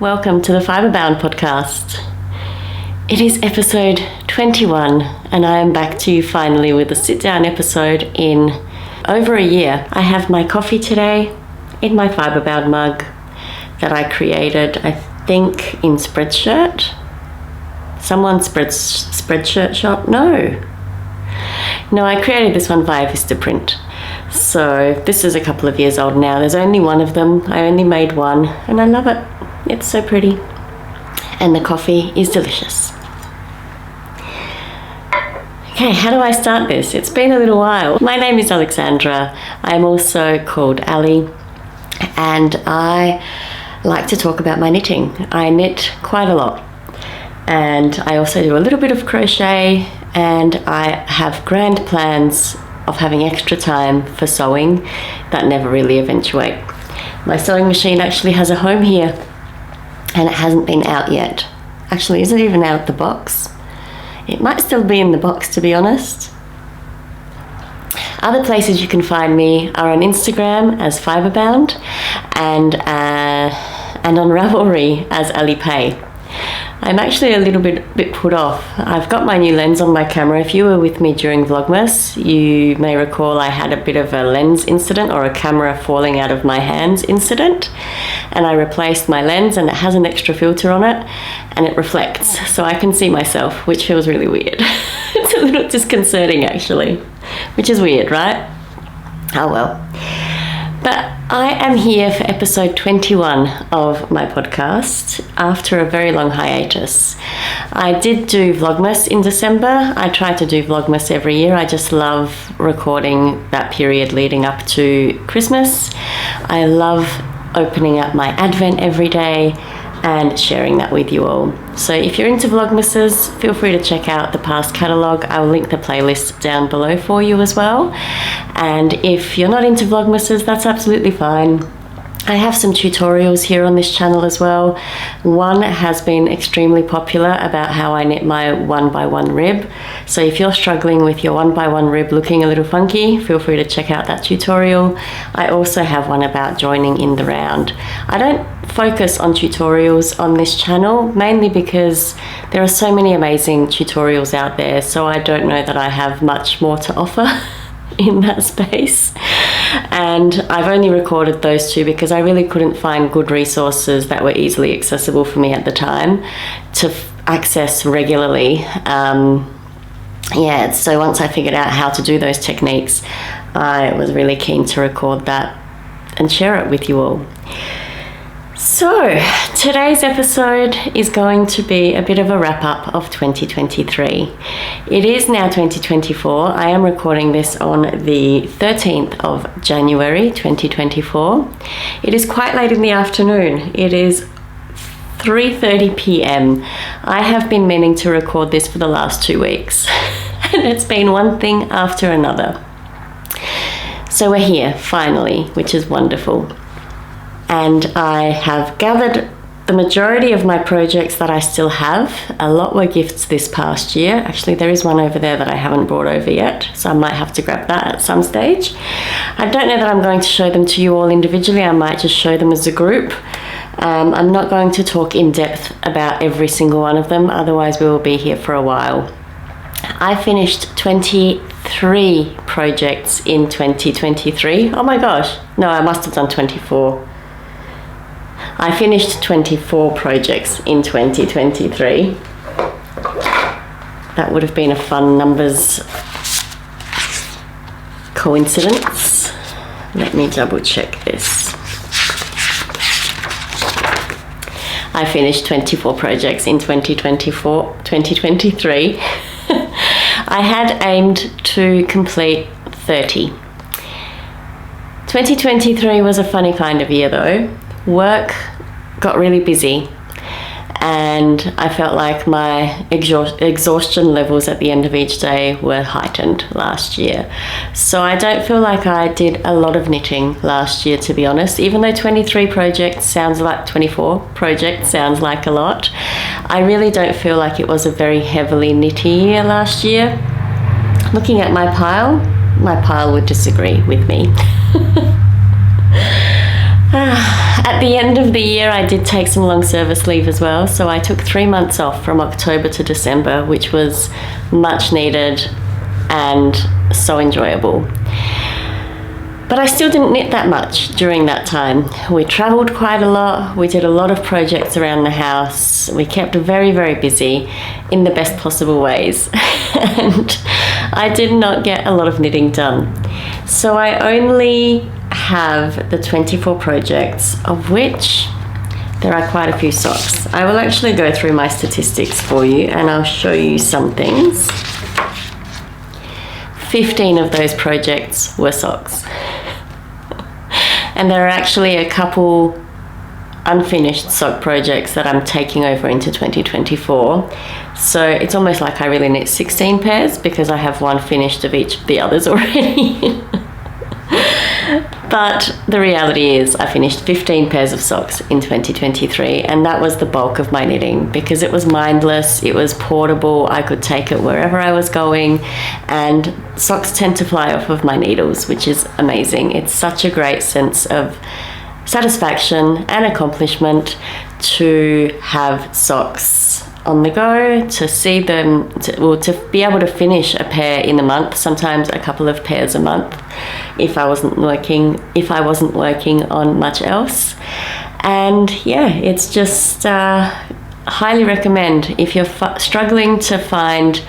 Welcome to the FibreBound Podcast. It is episode 21 and I am back to you finally with a sit-down episode in over a year. I have my coffee today in my FibreBound mug that I created, I think, in Spreadshirt. Someone's Spreadshirt shop? No, I created this one via Vistaprint. So this is a couple of years old now. There's only one of them. I only made one and I love it. It's so pretty. And the coffee is delicious. Okay, how do I start this? It's been a little while. My name is Alexandra. I'm also called Ali and I like to talk about my knitting. I knit quite a lot and I also do a little bit of crochet, and I have grand plans of having extra time for sewing that never really eventuate. My sewing machine actually has a home here and it hasn't been out yet. Actually, is it even out of the box? It might still be in the box, to be honest. Other places you can find me are on Instagram as FibreBound and on Ravelry as Ali Pay. I'm actually a little bit put off. I've got my new lens on my camera. If you were with me during Vlogmas, you may recall I had a bit of a lens incident, or a camera falling out of my hands incident, and I replaced my lens and it has an extra filter on it and it reflects so I can see myself, which feels really weird. It's a little disconcerting actually, which is weird, right? Oh well. But I am here for episode 21 of my podcast after a very long hiatus. I did do Vlogmas in December. I try to do Vlogmas every year. I just love recording that period leading up to Christmas. I love opening up my Advent every day and sharing that with you all. So if you're into Vlogmases, feel free to check out the past catalogue. I will link the playlist down below for you as well. And if you're not into Vlogmases, that's absolutely fine. I have some tutorials here on this channel as well. One has been extremely popular about how I knit my 1x1 rib. So if you're struggling with your 1x1 rib looking a little funky, feel free to check out that tutorial. I also have one about joining in the round. I don't focus on tutorials on this channel, mainly because there are so many amazing tutorials out there, so I don't know that I have much more to offer in that space. And I've only recorded those two because I really couldn't find good resources that were easily accessible for me at the time to access regularly. So once I figured out how to do those techniques, I was really keen to record that and share it with you all. So today's episode is going to be a bit of a wrap-up of 2023. It is now 2024. I am recording this on the 13th of January 2024. It is quite late in the afternoon. It is 3:30 p.m. I have been meaning to record this for the last 2 weeks and it's been one thing after another. So we're here finally, which is wonderful. And I have gathered the majority of my projects that I still have. A lot were gifts this past year. Actually, there is one over there that I haven't brought over yet, so I might have to grab that at some stage. I don't know that I'm going to show them to you all individually. I might just show them as a group. I'm not going to talk in depth about every single one of them, otherwise we will be here for a while. I finished 23 projects in 2023. Oh my gosh, no, I must have done 24. I finished 24 projects in 2023. That would have been a fun numbers coincidence. Let me double check this. I finished 24 projects in 2023. I had aimed to complete 30. 2023 was a funny kind of year though. Work got really busy and I felt like my exhaustion levels at the end of each day were heightened last year. So I don't feel like I did a lot of knitting last year, to be honest. Even though 24 projects sounds like a lot, I really don't feel like it was a very heavily knitty year last year. Looking at my pile would disagree with me. At the end of the year, I did take some long service leave as well. So I took 3 months off from October to December, which was much needed and so enjoyable. But I still didn't knit that much during that time. We travelled quite a lot. We did a lot of projects around the house. We kept very, very busy in the best possible ways. And I did not get a lot of knitting done. So I only have the 24 projects, of which there are quite a few socks. I will actually go through my statistics for you and I'll show you some things. 15 of those projects were socks. And there are actually a couple unfinished sock projects that I'm taking over into 2024. So it's almost like I really knit 16 pairs because I have one finished of each of the others already. But the reality is I finished 15 pairs of socks in 2023, and that was the bulk of my knitting because it was mindless, it was portable, I could take it wherever I was going, and socks tend to fly off of my needles, which is amazing. It's such a great sense of satisfaction and accomplishment to have socks on the go, to see them, to be able to finish a pair in a month, sometimes a couple of pairs a month, if I wasn't working on much else. And yeah, it's just highly recommend if you're struggling to find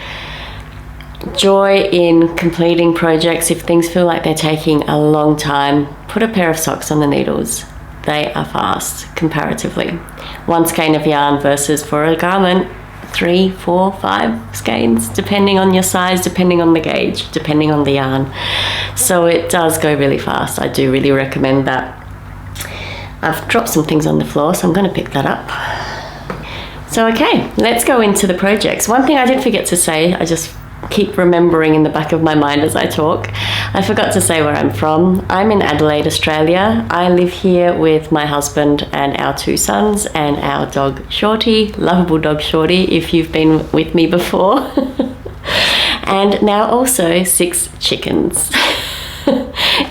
joy in completing projects, if things feel like they're taking a long time, put a pair of socks on the needles. They are fast comparatively. 1 skein of yarn versus, for a garment, 3, 4, 5 skeins, depending on your size, depending on the gauge, depending on the yarn. So it does go really fast. I do really recommend that. I've dropped some things on the floor, so I'm going to pick that up. So okay, let's go into the projects. One thing I did forget to say, I just keep remembering in the back of my mind as I talk. I forgot to say where I'm from. I'm in Adelaide, Australia. I live here with my husband and our 2 sons and our dog Shorty, lovable dog Shorty, if you've been with me before. And now also 6 chickens.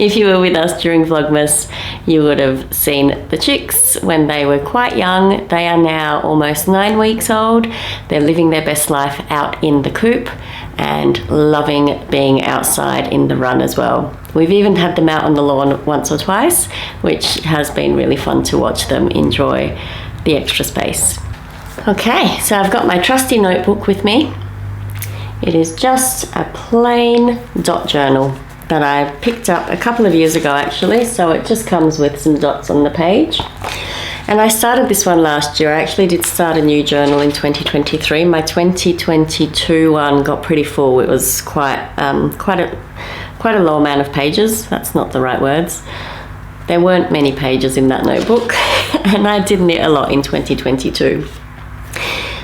If you were with us during Vlogmas, you would have seen the chicks when they were quite young. They are now almost 9 weeks old. They're living their best life out in the coop and loving being outside in the run as well. We've even had them out on the lawn once or twice, which has been really fun to watch them enjoy the extra space. Okay, so I've got my trusty notebook with me. It is just a plain dot journal that I picked up a couple of years ago actually, so it just comes with some dots on the page. And I started this one last year. I actually did start a new journal in 2023. My 2022 one got pretty full. It was quite a low amount of pages. That's not the right words. There weren't many pages in that notebook, and I did knit a lot in 2022.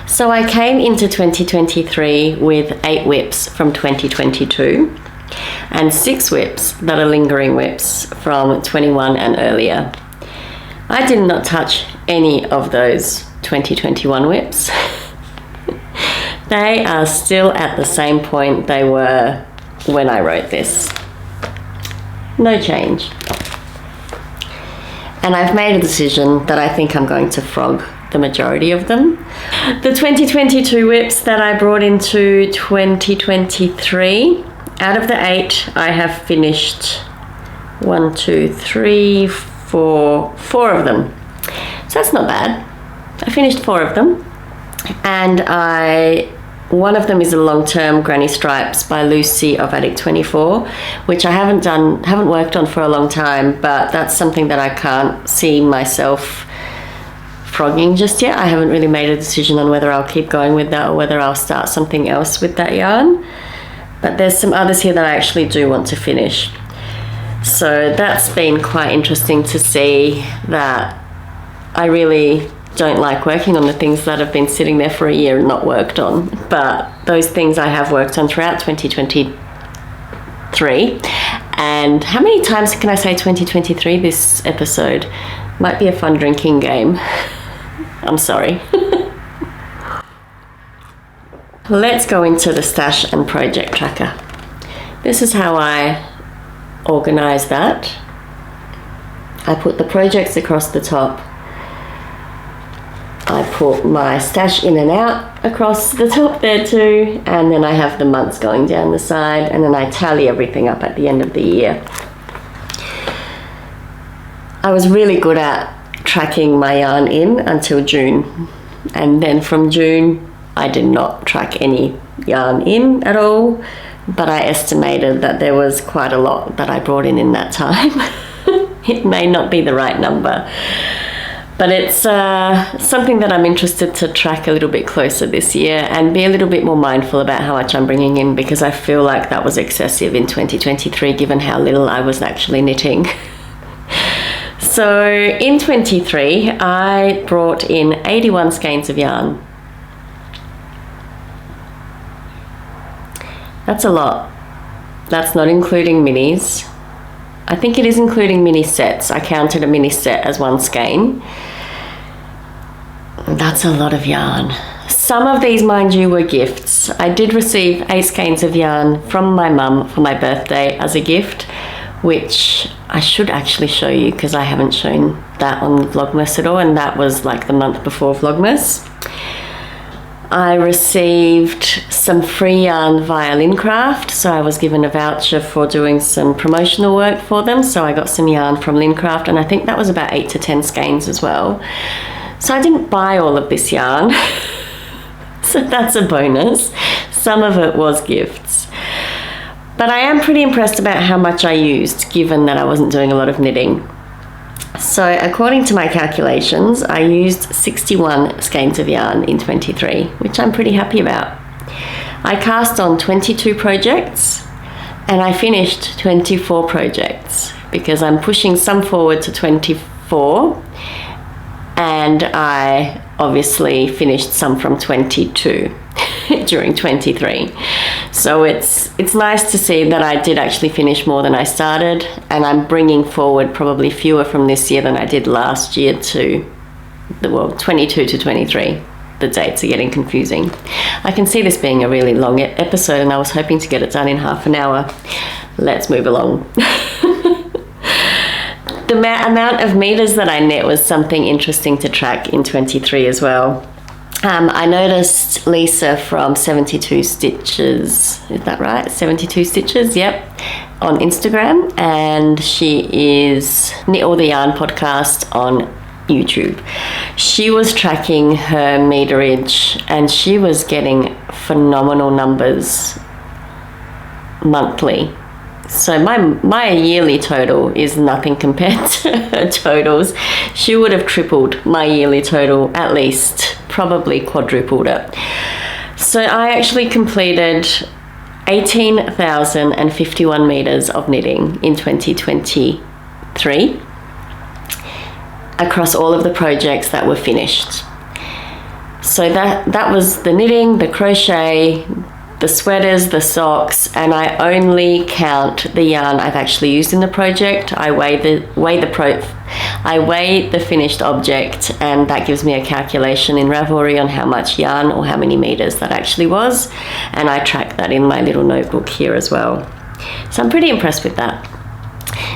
So I came into 2023 with 8 whips from 2022 and 6 whips that are lingering whips from 21 and earlier. I did not touch any of those 2021 whips. They are still at the same point they were when I wrote this. No change. And I've made a decision that I think I'm going to frog the majority of them. The 2022 whips that I brought into 2023, out of the 8, I have finished 1, 2, 3, 4 of them. So that's not bad. I finished 4 of them, and one of them is a long-term Granny Stripes by Lucy of Attic 24, which I haven't worked on for a long time, but that's something that I can't see myself frogging just yet. I haven't really made a decision on whether I'll keep going with that or whether I'll start something else with that yarn. But there's some others here that I actually do want to finish. So that's been quite interesting to see that I really don't like working on the things that have been sitting there for a year and not worked on. But those things I have worked on throughout 2023. And how many times can I say 2023 this episode? Might be a fun drinking game. I'm sorry. Let's go into the stash and project tracker. This is how I organize that. I put the projects across the top. I put my stash in and out across the top there too, and then I have the months going down the side, and then I tally everything up at the end of the year. I was really good at tracking my yarn in until June, and then from June I did not track any yarn in at all, but I estimated that there was quite a lot that I brought in that time. It may not be the right number, but it's something that I'm interested to track a little bit closer this year and be a little bit more mindful about how much I'm bringing in, because I feel like that was excessive in 2023 given how little I was actually knitting. So in 23 I brought in 81 skeins of yarn. That's a lot. That's not including minis. I think it is including mini sets. I counted a mini set as one skein. That's a lot of yarn. Some of these, mind you, were gifts. I did receive 8 skeins of yarn from my mum for my birthday as a gift, which I should actually show you because I haven't shown that on Vlogmas at all, and that was like the month before Vlogmas. I received some free yarn via Lincraft, so I was given a voucher for doing some promotional work for them, so I got some yarn from Lincraft, and I think that was about 8 to 10 skeins as well. So I didn't buy all of this yarn, so that's a bonus. Some of it was gifts. But I am pretty impressed about how much I used, given that I wasn't doing a lot of knitting. So according to my calculations, I used 61 skeins of yarn in 23, which I'm pretty happy about. I cast on 22 projects and I finished 24 projects because I'm pushing some forward to 24, and I obviously finished some from 22 during 23. So it's nice to see that I did actually finish more than I started, and I'm bringing forward probably fewer from this year than I did last year to 22 to 23. The dates are getting confusing. I can see this being a really long episode, and I was hoping to get it done in half an hour. Let's move along. The amount of meters that I knit was something interesting to track in 23 as well. I noticed Lisa from 72 Stitches, is that right? 72 Stitches, yep, on Instagram, and she is Knit All the Yarn podcast on YouTube. She was tracking her meterage and she was getting phenomenal numbers monthly. So my yearly total is nothing compared to her totals. She would have tripled my yearly total, at least, probably quadrupled it. So I actually completed 18,051 meters of knitting in 2023 across all of the projects that were finished. So that was the knitting, the crochet, the sweaters, the socks, and I only count the yarn I've actually used in the project. I weigh the finished object, and that gives me a calculation in Ravelry on how much yarn or how many meters that actually was, and I track that in my little notebook here as well. So I'm pretty impressed with that.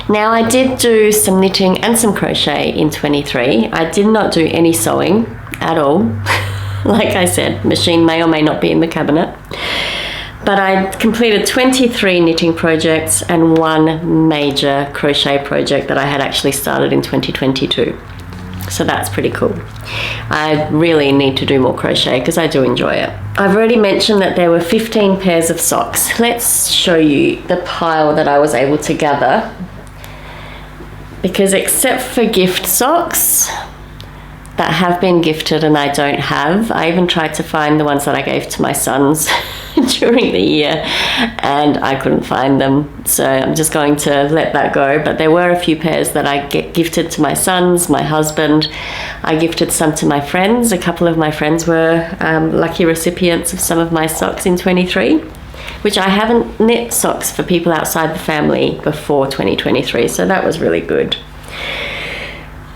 Now, I did do some knitting and some crochet in 23. I did not do any sewing at all. Like I said, machine may or may not be in the cabinet. But I completed 23 knitting projects and 1 major crochet project that I had actually started in 2022. So that's pretty cool. I really need to do more crochet because I do enjoy it. I've already mentioned that there were 15 pairs of socks. Let's show you the pile that I was able to gather, because except for gift socks that have been gifted and I don't have, I even tried to find the ones that I gave to my sons during the year and I couldn't find them, so I'm just going to let that go. But there were a few pairs that I gifted to my sons, my husband. I gifted some to my friends. A couple of my friends were lucky recipients of some of my socks in 23, which I haven't knit socks for people outside the family before 2023, so that was really good.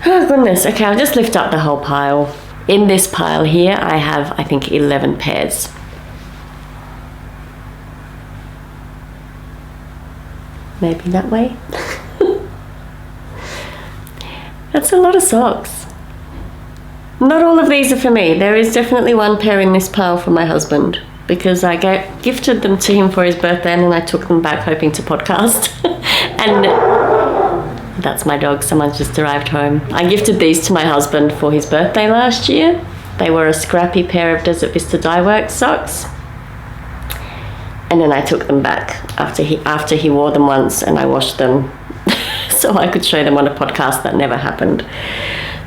Oh goodness, okay, I'll just lift up the whole pile. In this pile here, I have, I think, 11 pairs. Maybe that way. That's a lot of socks. Not all of these are for me. There is definitely one pair in this pile for my husband, because I gifted them to him for his birthday, and then I took them back hoping to podcast. And that's my dog. Someone's just arrived home. I gifted these to my husband for his birthday last year. They were a scrappy pair of Desert Vista Dyeworks socks. And then I took them back after he wore them once, and I washed them so I could show them on a podcast. That never happened.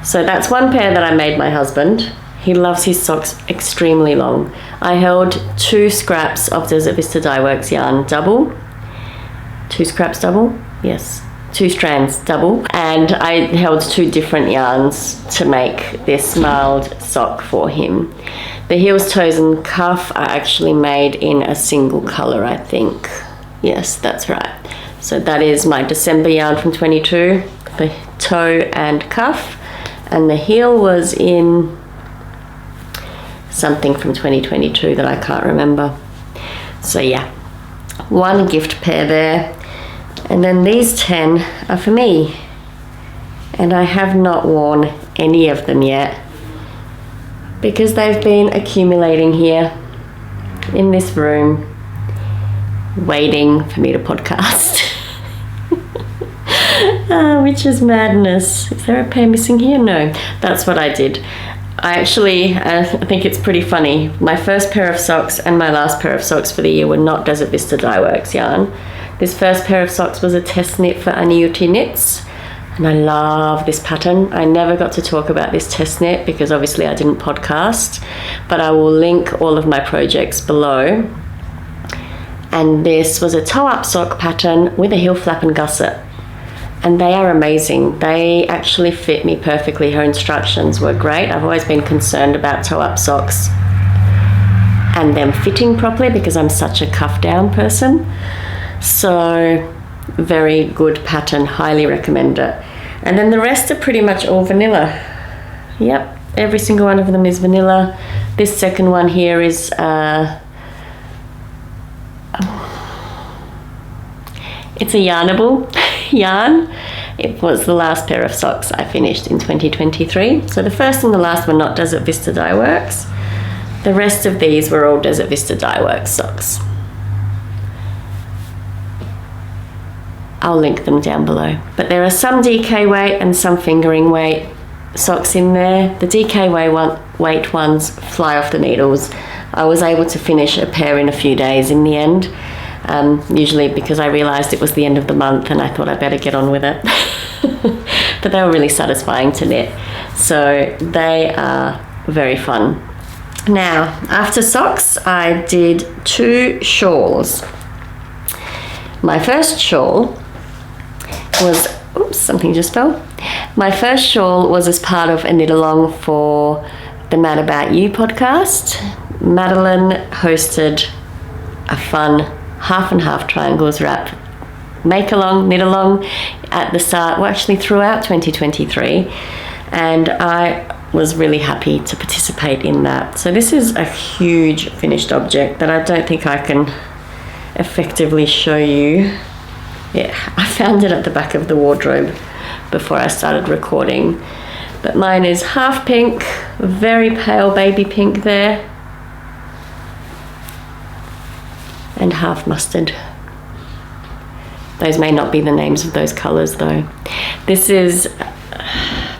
So that's one pair that I made my husband. He loves his socks extremely long. I held 2 scraps of Desert Vista Dyeworks yarn double. 2 scraps double? Yes. 2 strands double. And I held 2 different yarns to make this marled sock for him. The heels, toes and cuff are actually made in a single colour, I think. Yes, that's right. So that is my December yarn from 22, the toe and cuff. And the heel was in something from 2022 that I can't remember. So yeah, one gift pair there. And then these 10 are for me. And I have not worn any of them yet, because they've been accumulating here in this room, waiting for me to podcast. Which is madness. Is there a pair missing here? No, that's what I did. I think it's pretty funny. My first pair of socks and my last pair of socks for the year were not Desert Vista Dyeworks yarn. This first pair of socks was a test knit for Aniuti Knits, and I love this pattern. I never got to talk about this test knit because obviously I didn't podcast, but I will link all of my projects below. And this was a toe-up sock pattern with a heel flap and gusset. And they are amazing. They actually fit me perfectly. Her instructions were great. I've always been concerned about toe-up socks and them fitting properly because I'm such a cuff-down person. So, very good pattern. Highly recommend it. And then the rest are pretty much all vanilla. Yep, every single one of them is vanilla. This second one here is it's a yarnable yarn. It was the last pair of socks I finished in 2023. So the first and the last were not Desert Vista Dyeworks. The rest of these were all Desert Vista Dyeworks socks. I'll link them down below. But there are some DK weight and some fingering weight socks in there. The DK weight ones fly off the needles. I was able to finish a pair in a few days in the end. Usually because I realised it was the end of the month and I thought I better get on with it. But they were really satisfying to knit. So they are very fun. Now, after socks, I did 2 shawls. My first shawl was, oops, something just fell. My first shawl was as part of a knit along for the Mad About You podcast. Madeline hosted a fun half and half triangles wrap make along, knit along at the start, well actually throughout 2023, and I was really happy to participate in that. So this is a huge finished object that I don't think I can effectively show you. Yeah, I found it at the back of the wardrobe before I started recording, but mine is half pink, very pale baby pink there, and half mustard. Those may not be the names of those colours though. This is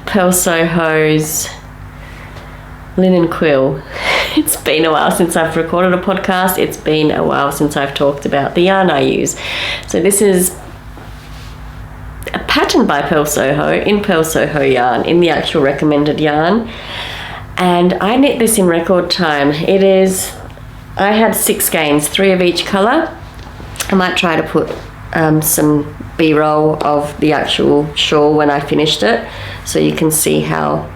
Pearl Soho's linen quill. It's been a while since I've recorded a podcast. It's been a while since I've talked about the yarn I use. So this is a pattern by Pearl Soho in Pearl Soho yarn, in the actual recommended yarn. And I knit this in record time. I had 6 skeins, 3 of each colour. I might try to put some B-roll of the actual shawl when I finished it, so you can see how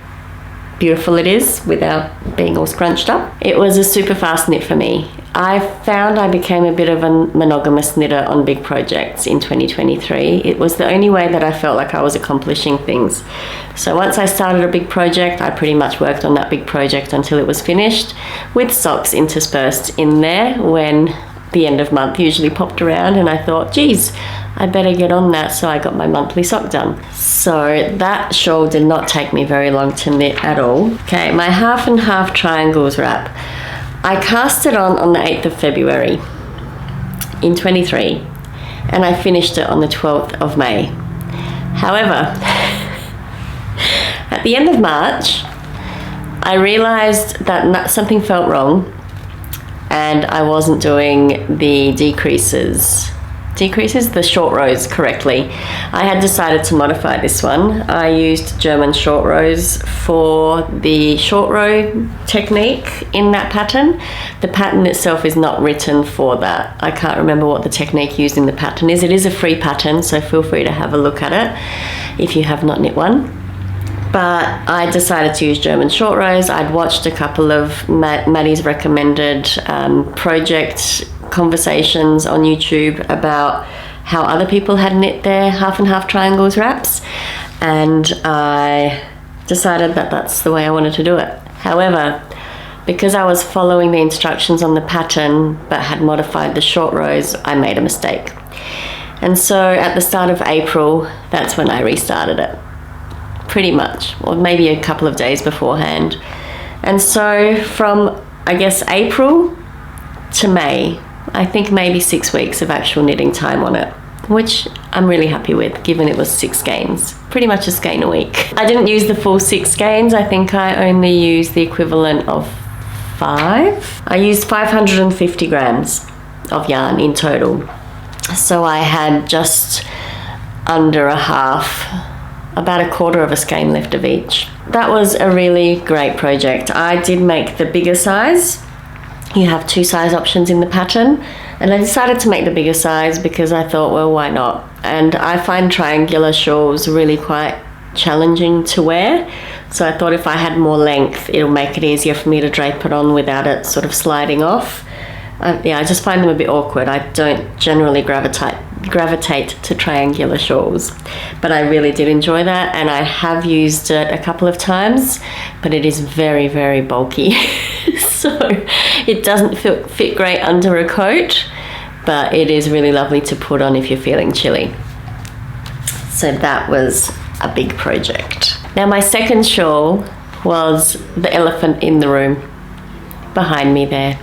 beautiful it is without being all scrunched up. It was a super fast knit for me. I found I became a bit of a monogamous knitter on big projects in 2023. It was the only way that I felt like I was accomplishing things. So once I started a big project, I pretty much worked on that big project until it was finished, with socks interspersed in there when the end of month usually popped around, and I thought, geez, I better get on that. So I got my monthly sock done. So that shawl did not take me very long to knit at all. Okay, my half and half triangles wrap. I cast it on the 8th of February in 23, and I finished it on the 12th of May. However, at the end of March, I realized that something felt wrong, and I wasn't doing the decreases, the short rows correctly. I had decided to modify this one. I used German short rows for the short row technique in that pattern. The pattern itself is not written for that. I can't remember what the technique used in the pattern is. It is a free pattern, so feel free to have a look at it if you have not knit one. But I decided to use German short rows. I'd watched a couple of Maddie's recommended project conversations on YouTube about how other people had knit their half and half triangles wraps, and I decided that that's the way I wanted to do it. However, because I was following the instructions on the pattern but had modified the short rows, I made a mistake. And so at the start of April, that's when I restarted it. Pretty much, or maybe a couple of days beforehand. And so from, I guess, April to May, I think maybe 6 weeks of actual knitting time on it, which I'm really happy with, given it was 6 skeins, pretty much a skein a week. I didn't use the full 6 skeins. I think I only used the equivalent of 5. I used 550 grams of yarn in total. So I had just under a half, about a quarter of a skein left of each. That was a really great project. I did make the bigger size. You have 2 size options in the pattern, and I decided to make the bigger size because I thought, well, why not? And I find triangular shawls really quite challenging to wear, so I thought if I had more length, it'll make it easier for me to drape it on without it sort of sliding off. I just find them a bit awkward. I don't generally gravitate to triangular shawls, but I really did enjoy that, and I have used it a couple of times, but it is very, very bulky. So it doesn't fit great under a coat, but it is really lovely to put on if you're feeling chilly. So that was a big project. Now my second shawl was the elephant in the room behind me there.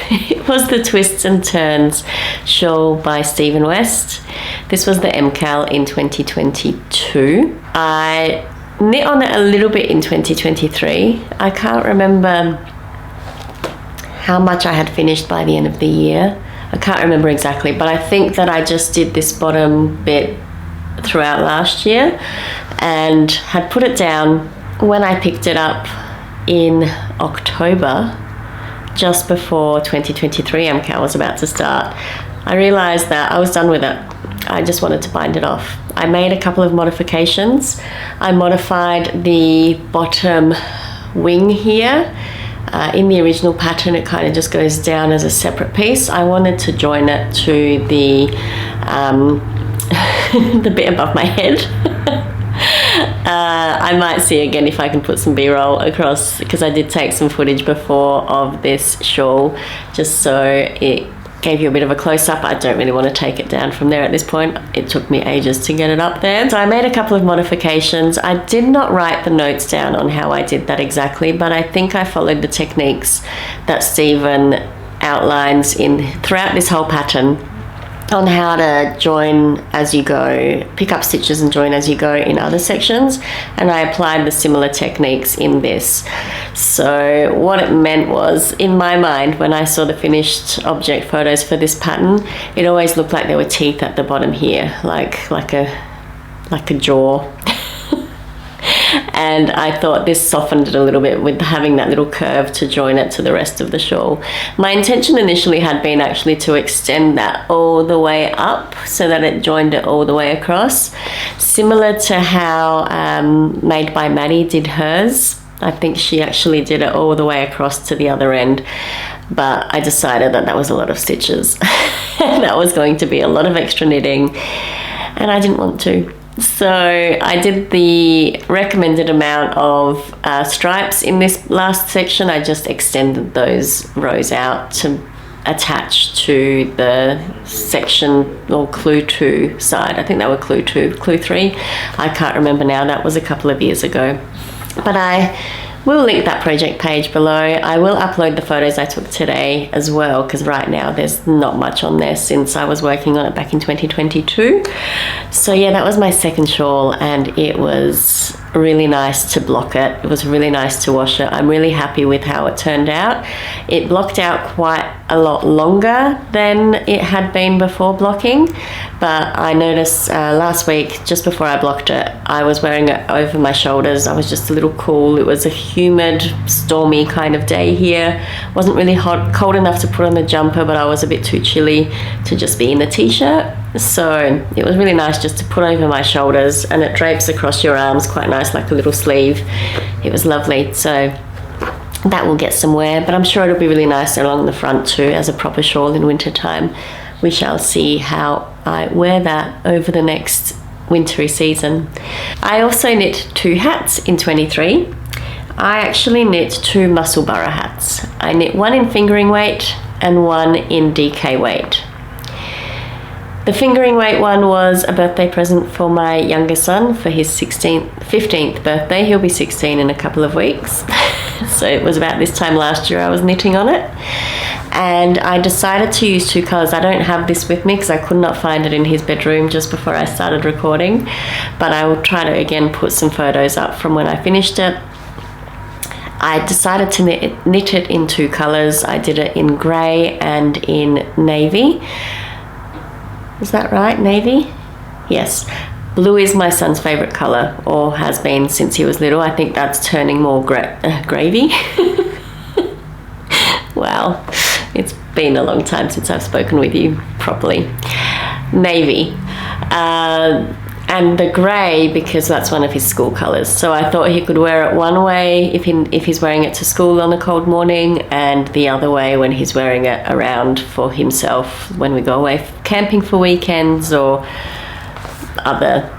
It was the Twists and Turns shawl by Stephen West. This was the MCAL in 2022. I knit on it a little bit in 2023. I can't remember how much I had finished by the end of the year. I can't remember exactly, but I think that I just did this bottom bit throughout last year and had put it down when I picked it up in October, just before 2023 MCAL was about to start. I realized that I was done with it. I just wanted to bind it off. I made a couple of modifications. I modified the bottom wing here. In the original pattern, it kind of just goes down as a separate piece. I wanted to join it to the the bit above my head. I might see again if I can put some B-roll across, because I did take some footage before of this shawl, just so it gave you a bit of a close-up. I don't really want to take it down from there at this point. It took me ages to get it up there. So I made a couple of modifications. I did not write the notes down on how I did that exactly, but I think I followed the techniques that Stephen outlines throughout this whole pattern on how to join as you go, pick up stitches and join as you go in other sections, and I applied the similar techniques in this. So what it meant was, in my mind, when I saw the finished object photos for this pattern, it always looked like there were teeth at the bottom here, like a jaw. And I thought this softened it a little bit with having that little curve to join it to the rest of the shawl. My intention initially had been actually to extend that all the way up so that it joined it all the way across, similar to how Made by Maddie did hers. I think she actually did it all the way across to the other end, but I decided that that was a lot of stitches. That was going to be a lot of extra knitting, and I didn't want to. So I did the recommended amount of stripes in this last section. I just extended those rows out to attached to the section or clue 2 side. I think they were clue 2, clue 3. I can't remember now. That was a couple of years ago. But I will link that project page below. I will upload the photos I took today as well, because right now there's not much on there since I was working on it back in 2022. So yeah, that was my second shawl, and it was really nice to block it. It was really nice to wash it. I'm really happy with how it turned out. It blocked out quite a lot longer than it had been before blocking, but I noticed last week, just before I blocked it, I was wearing it over my shoulders. I was just a little cool. It was a humid, stormy kind of day here. Wasn't really hot, cold enough to put on the jumper, but I was a bit too chilly to just be in the t-shirt. So it was really nice just to put over my shoulders, and it drapes across your arms quite nice, like a little sleeve. It was lovely. So that will get some wear, but I'm sure it'll be really nice along the front too as a proper shawl in winter time. We shall see how I wear that over the next wintry season. I also knit 2 hats in 23. I actually knit 2 musselburgh hats. I knit one in fingering weight and one in DK weight. The fingering weight one was a birthday present for my younger son for his 15th birthday. He'll be 16 in a couple of weeks. So it was about this time last year I was knitting on it. And I decided to use 2 colours. I don't have this with me because I could not find it in his bedroom just before I started recording. But I will try to again put some photos up from when I finished it. I decided to knit it in 2 colours. I did it in grey and in navy. Is that right? Navy? Yes. Blue is my son's favourite colour, or has been since he was little. I think that's turning more gravy. Wow. It's been a long time since I've spoken with you properly. Navy. And the grey, because that's one of his school colours. So I thought he could wear it one way if he's wearing it to school on a cold morning, and the other way when he's wearing it around for himself when we go away camping for weekends or other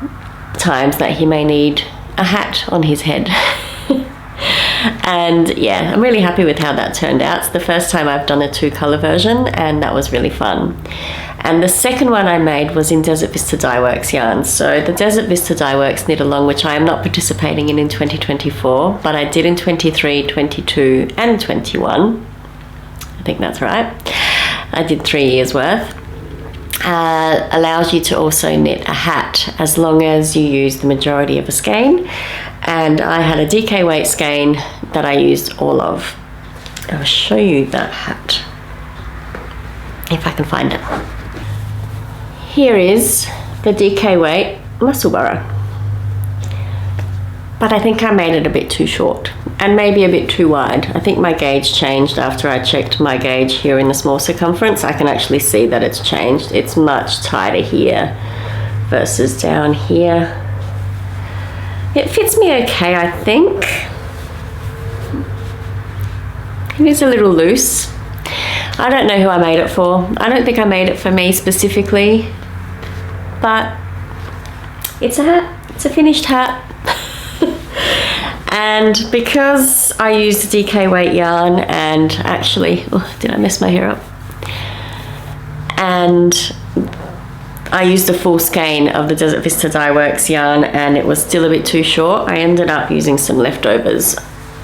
times that he may need a hat on his head. And yeah, I'm really happy with how that turned out. It's the first time I've done a 2-colour version, and that was really fun. And the second one I made was in Desert Vista Dye Works yarns. So the Desert Vista Dye Works knit along, which I am not participating in 2024, but I did in 23, 22 and 21. I think that's right. I did 3 years worth. Allows you to also knit a hat as long as you use the majority of a skein. And I had a DK weight skein that I used all of. I'll show you that hat if I can find it. Here is the DK weight musselburgh. But I think I made it a bit too short and maybe a bit too wide. I think my gauge changed after I checked my gauge here in the small circumference. I can actually see that it's changed. It's much tighter here versus down here. It fits me okay, I think. It is a little loose. I don't know who I made it for. I don't think I made it for me specifically, but it's a hat. It's a finished hat. And because I used the DK weight yarn, and actually, did I mess my hair up? And I used a full skein of the Desert Vista Dye Works yarn, and it was still a bit too short. I ended up using some leftovers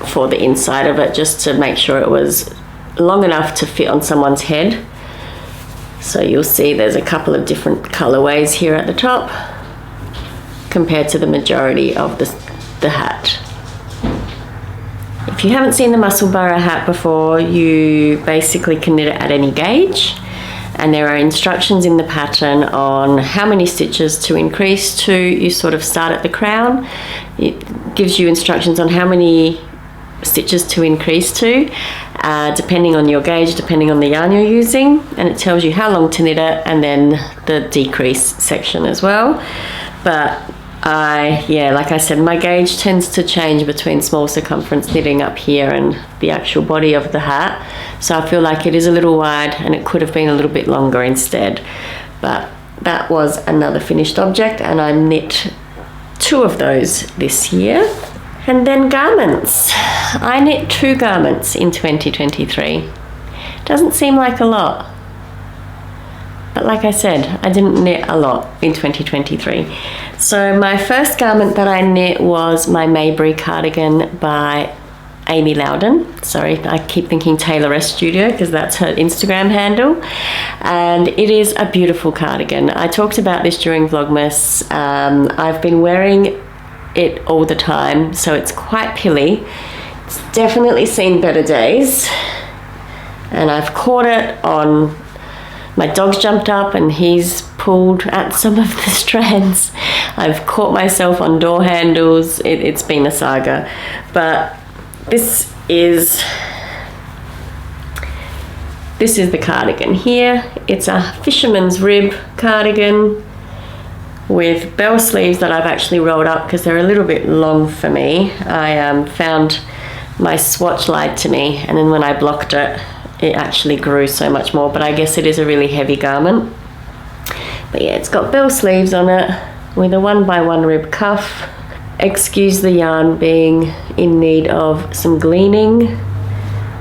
for the inside of it just to make sure it was long enough to fit on someone's head. So you'll see there's a couple of different colorways here at the top compared to the majority of the hat. If you haven't seen the musselburgh hat before, you basically can knit it at any gauge, and there are instructions in the pattern on how many stitches to increase to. You sort of start at the crown. It gives you instructions on how many stitches to increase to, depending on your gauge, depending on the yarn you're using, and it tells you how long to knit it, and then the decrease section as well. But like I said, my gauge tends to change between small circumference knitting up here and the actual body of the hat. So I feel like it is a little wide and it could have been a little bit longer instead. But that was another finished object, and I knit 2 of those this year. And then garments. I knit 2 garments in 2023. Doesn't seem like a lot. But like I said, I didn't knit a lot in 2023. So my first garment that I knit was my Maybury cardigan by Amy Loudon. Sorry, I keep thinking Tayloress Studio because that's her Instagram handle. And it is a beautiful cardigan. I talked about this during Vlogmas. I've been wearing it all the time, so it's quite pilly. It's definitely seen better days. And I've caught it on... My dog's jumped up and he's pulled at some of the strands. I've caught myself on door handles. It's been a saga. But this is the cardigan here. It's a fisherman's rib cardigan with bell sleeves that I've actually rolled up because they're a little bit long for me. I found my swatch lied to me, and then when I blocked it, it actually grew so much more, but I guess it is a really heavy garment. But yeah, it's got bell sleeves on it with a 1x1 rib cuff. Excuse the yarn being in need of some gleaning,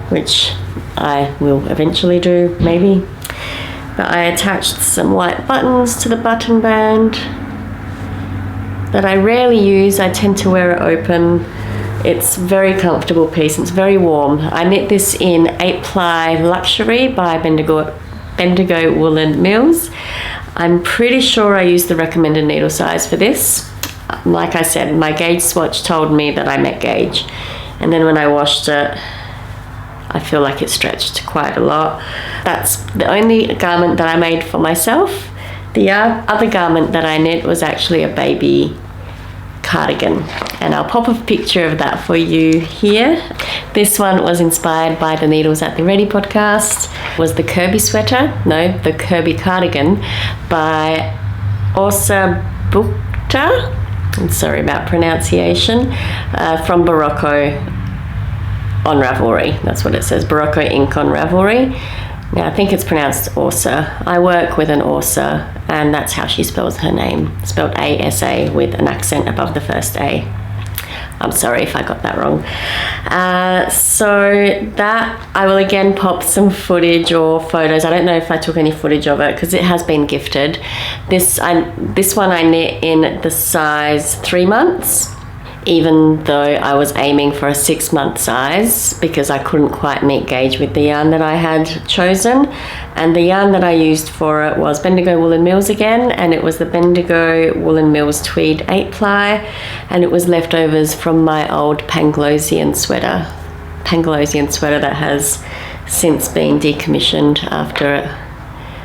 which I will eventually do, maybe. But I attached some white buttons to the button band that I rarely use. I tend to wear it open. It's a very comfortable piece. It's very warm. I knit this in 8-ply Luxury by Bendigo Woolen Mills. I'm pretty sure I used the recommended needle size for this. Like I said, my gauge swatch told me that I met gauge. And then when I washed it, I feel like it stretched quite a lot. That's the only garment that I made for myself. The other garment that I knit was actually a baby cardigan, and I'll pop a picture of that for you here. This one was inspired by the Needles at the Ready podcast. Was the the Kirby cardigan by Orsa Bukta. I'm sorry about pronunciation. From Barocco on Ravelry. That's what it says, Barocco Ink on Ravelry. Now, I think it's pronounced Orsa. I work with an Orsa, and that's how she spells her name. Spelled A-S-A with an accent above the first A. I'm sorry if I got that wrong. So that, I will again pop some footage or photos. I don't know if I took any footage of it because it has been gifted. This one I knit in the size 3 months, even though I was aiming for a 6-month size because I couldn't quite meet gauge with the yarn that I had chosen. And the yarn that I used for it was Bendigo Woolen Mills again, and it was the Bendigo Woolen Mills Tweed 8-ply, and it was leftovers from my old Panglossian sweater that has since been decommissioned after it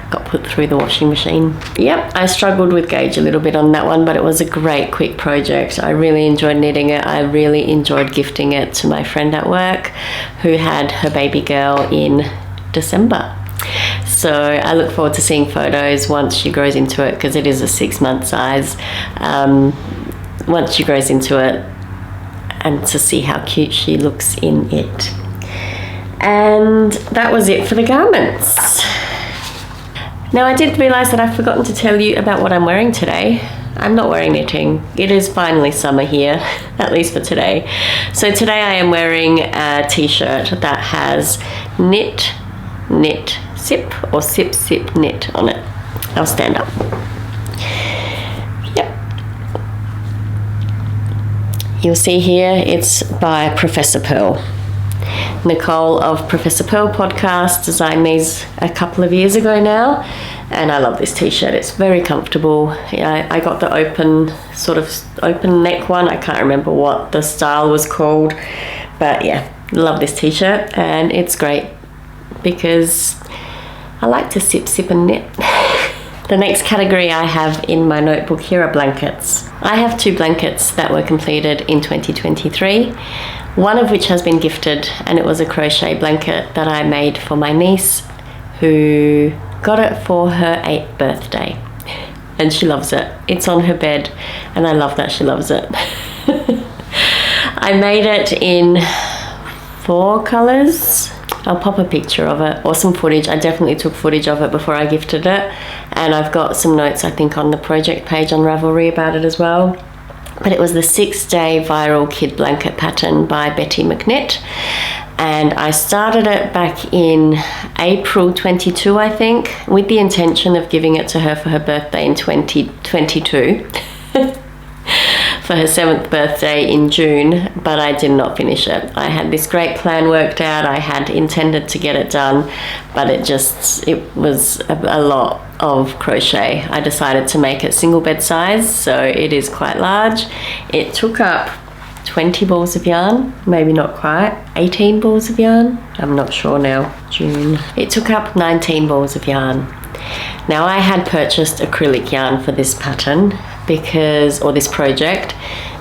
got put through the washing machine. Yep, I struggled with gauge a little bit on that one, but it was a great quick project. I really enjoyed knitting it. I really enjoyed gifting it to my friend at work who had her baby girl in December. So I look forward to seeing photos once she grows into it, because it is a 6-month size. Once she grows into it, and to see how cute she looks in it. And that was it for the garments. Now, I did realise that I've forgotten to tell you about what I'm wearing today. I'm not wearing knitting. It is finally summer here, at least for today. So today I am wearing a t-shirt that has knit, knit, sip, or sip, sip, knit on it. I'll stand up. Yep. You'll see here it's by Professor Pearl. Nicole of Professor Pearl podcast designed these a couple of years ago now, and I love this t-shirt. It's very comfortable. I got the open neck one. I can't remember what the style was called, but yeah, love this t-shirt, and it's great because I like to sip, sip and knit. The next category I have in my notebook here are blankets. I have 2 blankets that were completed in 2023. One of which has been gifted, and it was a crochet blanket that I made for my niece, who got it for her 8th birthday, and she loves it. It's on her bed, and I love that she loves it. I made it in 4 colours. I'll pop a picture of it or some footage. I definitely took footage of it before I gifted it, and I've got some notes, I think, on the project page on Ravelry about it as well. But it was the 6-day viral kid blanket pattern by Betty McNitt, And I started it back in April 22, I think, with the intention of giving it to her for her birthday in 2022. For her 7th birthday in June, but I did not finish it. I had this great plan worked out. I had intended to get it done, but it was a lot of crochet. I decided to make it single bed size, so it is quite large. It took up 20 balls of yarn, maybe not quite, 18 balls of yarn. I'm not sure now, June. It took up 19 balls of yarn. Now I had purchased acrylic yarn for this pattern or this project,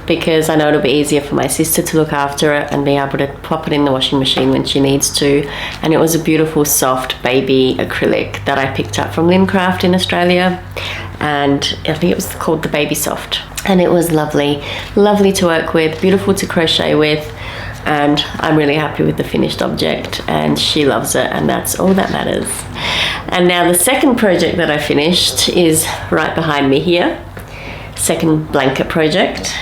because I know it'll be easier for my sister to look after it and be able to pop it in the washing machine when she needs to. And it was a beautiful soft baby acrylic that I picked up from Lincraft in Australia, and I think it was called the Baby Soft, and it was lovely to work with, beautiful to crochet with, and I'm really happy with the finished object, and she loves it, and that's all that matters. And now the second project that I finished is right behind me here, second blanket project.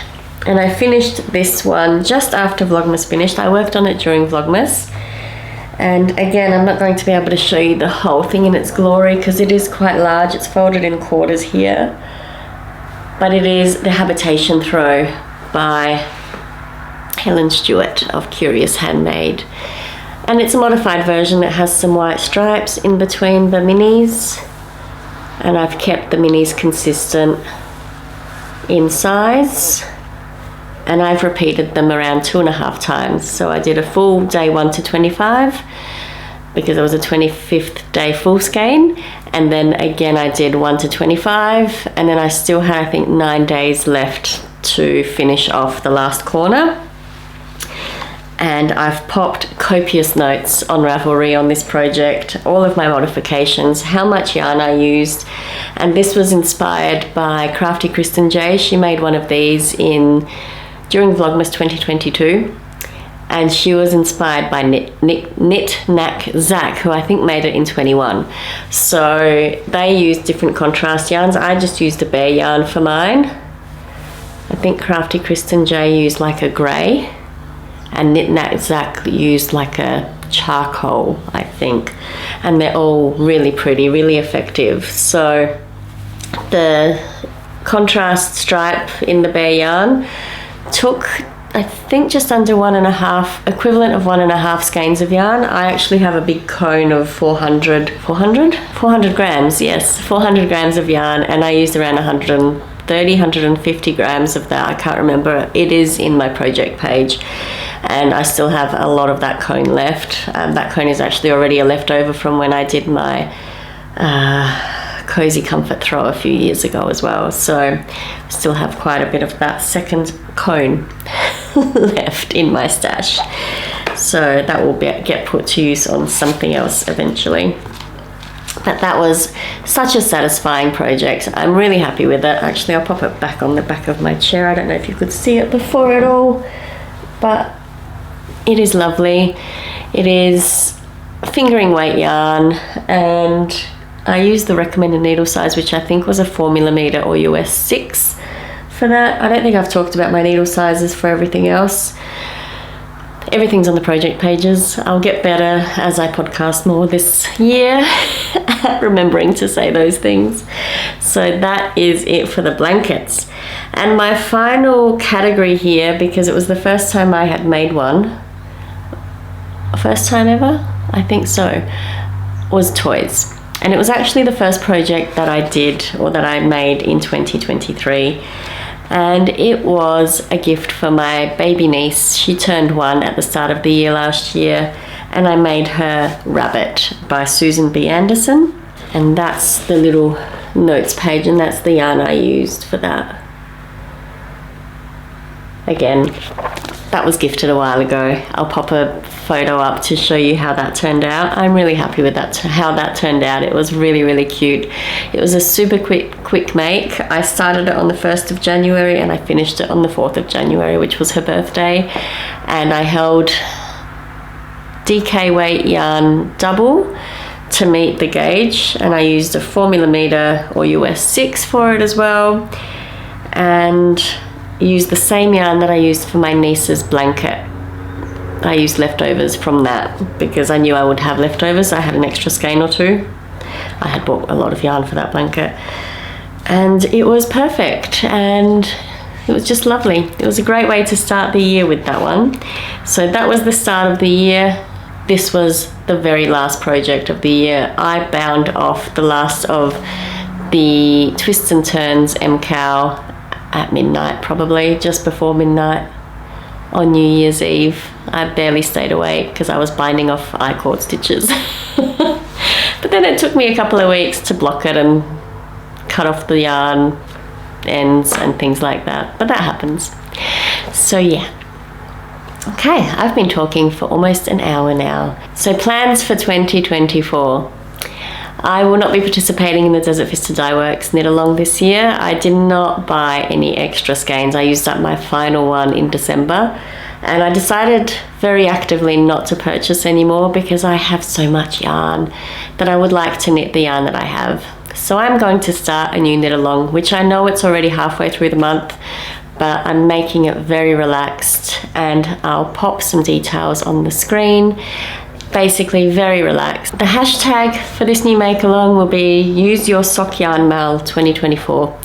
And I finished this one just after Vlogmas finished. I worked on it during Vlogmas. And again, I'm not going to be able to show you the whole thing in its glory because it is quite large. It's folded in quarters here. But it is the Habitation Throw by Helen Stewart of Curious Handmade. And it's a modified version. It has some white stripes in between the minis. And I've kept the minis consistent in size, and I've repeated them around 2.5 times. So I did a full day 1 to 25 because it was a 25th day full skein, and then again I did 1 to 25, and then I still had I think 9 days left to finish off the last corner. And I've popped copious notes on Ravelry on this project, all of my modifications, how much yarn I used, and this was inspired by Crafty Kristen J. She made one of these during Vlogmas 2022, and she was inspired by Knit Knack Zach, who I think made it in 21. So they used different contrast yarns. I just used a bare yarn for mine. I think Crafty Kristen J used like a grey, and Knit Knack Zach used like a charcoal, I think. And they're all really pretty, really effective. So the contrast stripe in the bare yarn took, I think, just under 1.5, equivalent of 1.5 skeins of yarn. I actually have a big cone of 400 grams, yes, 400 grams of yarn, and I used around 150 grams of that. I can't remember. It is in my project page, and I still have a lot of that cone left. That cone is actually already a leftover from when I did my Cozy Comfort Throw a few years ago as well. So I still have quite a bit of that second cone left in my stash. So that will get put to use on something else eventually. But that was such a satisfying project. I'm really happy with it. Actually, I'll pop it back on the back of my chair. I don't know if you could see it before at all, but it is lovely. It is fingering weight yarn, and I used the recommended needle size, which I think was a 4mm or US 6 for that. I don't think I've talked about my needle sizes for everything else. Everything's on the project pages. I'll get better as I podcast more this year at remembering to say those things. So that is it for the blankets. And my final category here, because it was the first time I had made one, first time ever, I think so, was toys. And it was actually the first project that I did, or that I made in 2023. And it was a gift for my baby niece. She turned 1 at the start of the year last year, and I made her Rabbit by Susan B. Anderson. And that's the little notes page, and that's the yarn I used for that. Again, that was gifted a while ago. I'll pop a photo up to show you how that turned out. I'm really happy with that, how that turned out. It was really, really cute. It was a super quick make. I started it on the 1st of January and I finished it on the 4th of January, which was her birthday. And I held DK weight yarn double to meet the gauge, and I used a 4mm or US 6 for it as well, and used the same yarn that I used for my niece's blanket. I used leftovers from that because I knew I would have leftovers. I had an extra skein or two. I had bought a lot of yarn for that blanket, and it was perfect, and it was just lovely. It was a great way to start the year with that one. So that was the start of the year. This was the very last project of the year. I bound off the last of the Twists and Turns MCOW at midnight, probably just before midnight on New Year's Eve. I barely stayed awake because I was binding off I-cord stitches. But then it took me a couple of weeks to block it and cut off the yarn ends and things like that. But that happens. So yeah. Okay, I've been talking for almost an hour now. So plans for 2024. I will not be participating in the Desert Vista Dye Works knit along this year. I did not buy any extra skeins. I used up my final one in December, and I decided very actively not to purchase anymore because I have so much yarn that I would like to knit the yarn that I have. So I'm going to start a new knit along, which I know it's already halfway through the month, but I'm making it very relaxed, and I'll pop some details on the screen. Basically very relaxed. The hashtag for this new make along will be Use Your Sock Yarn Mal 2024.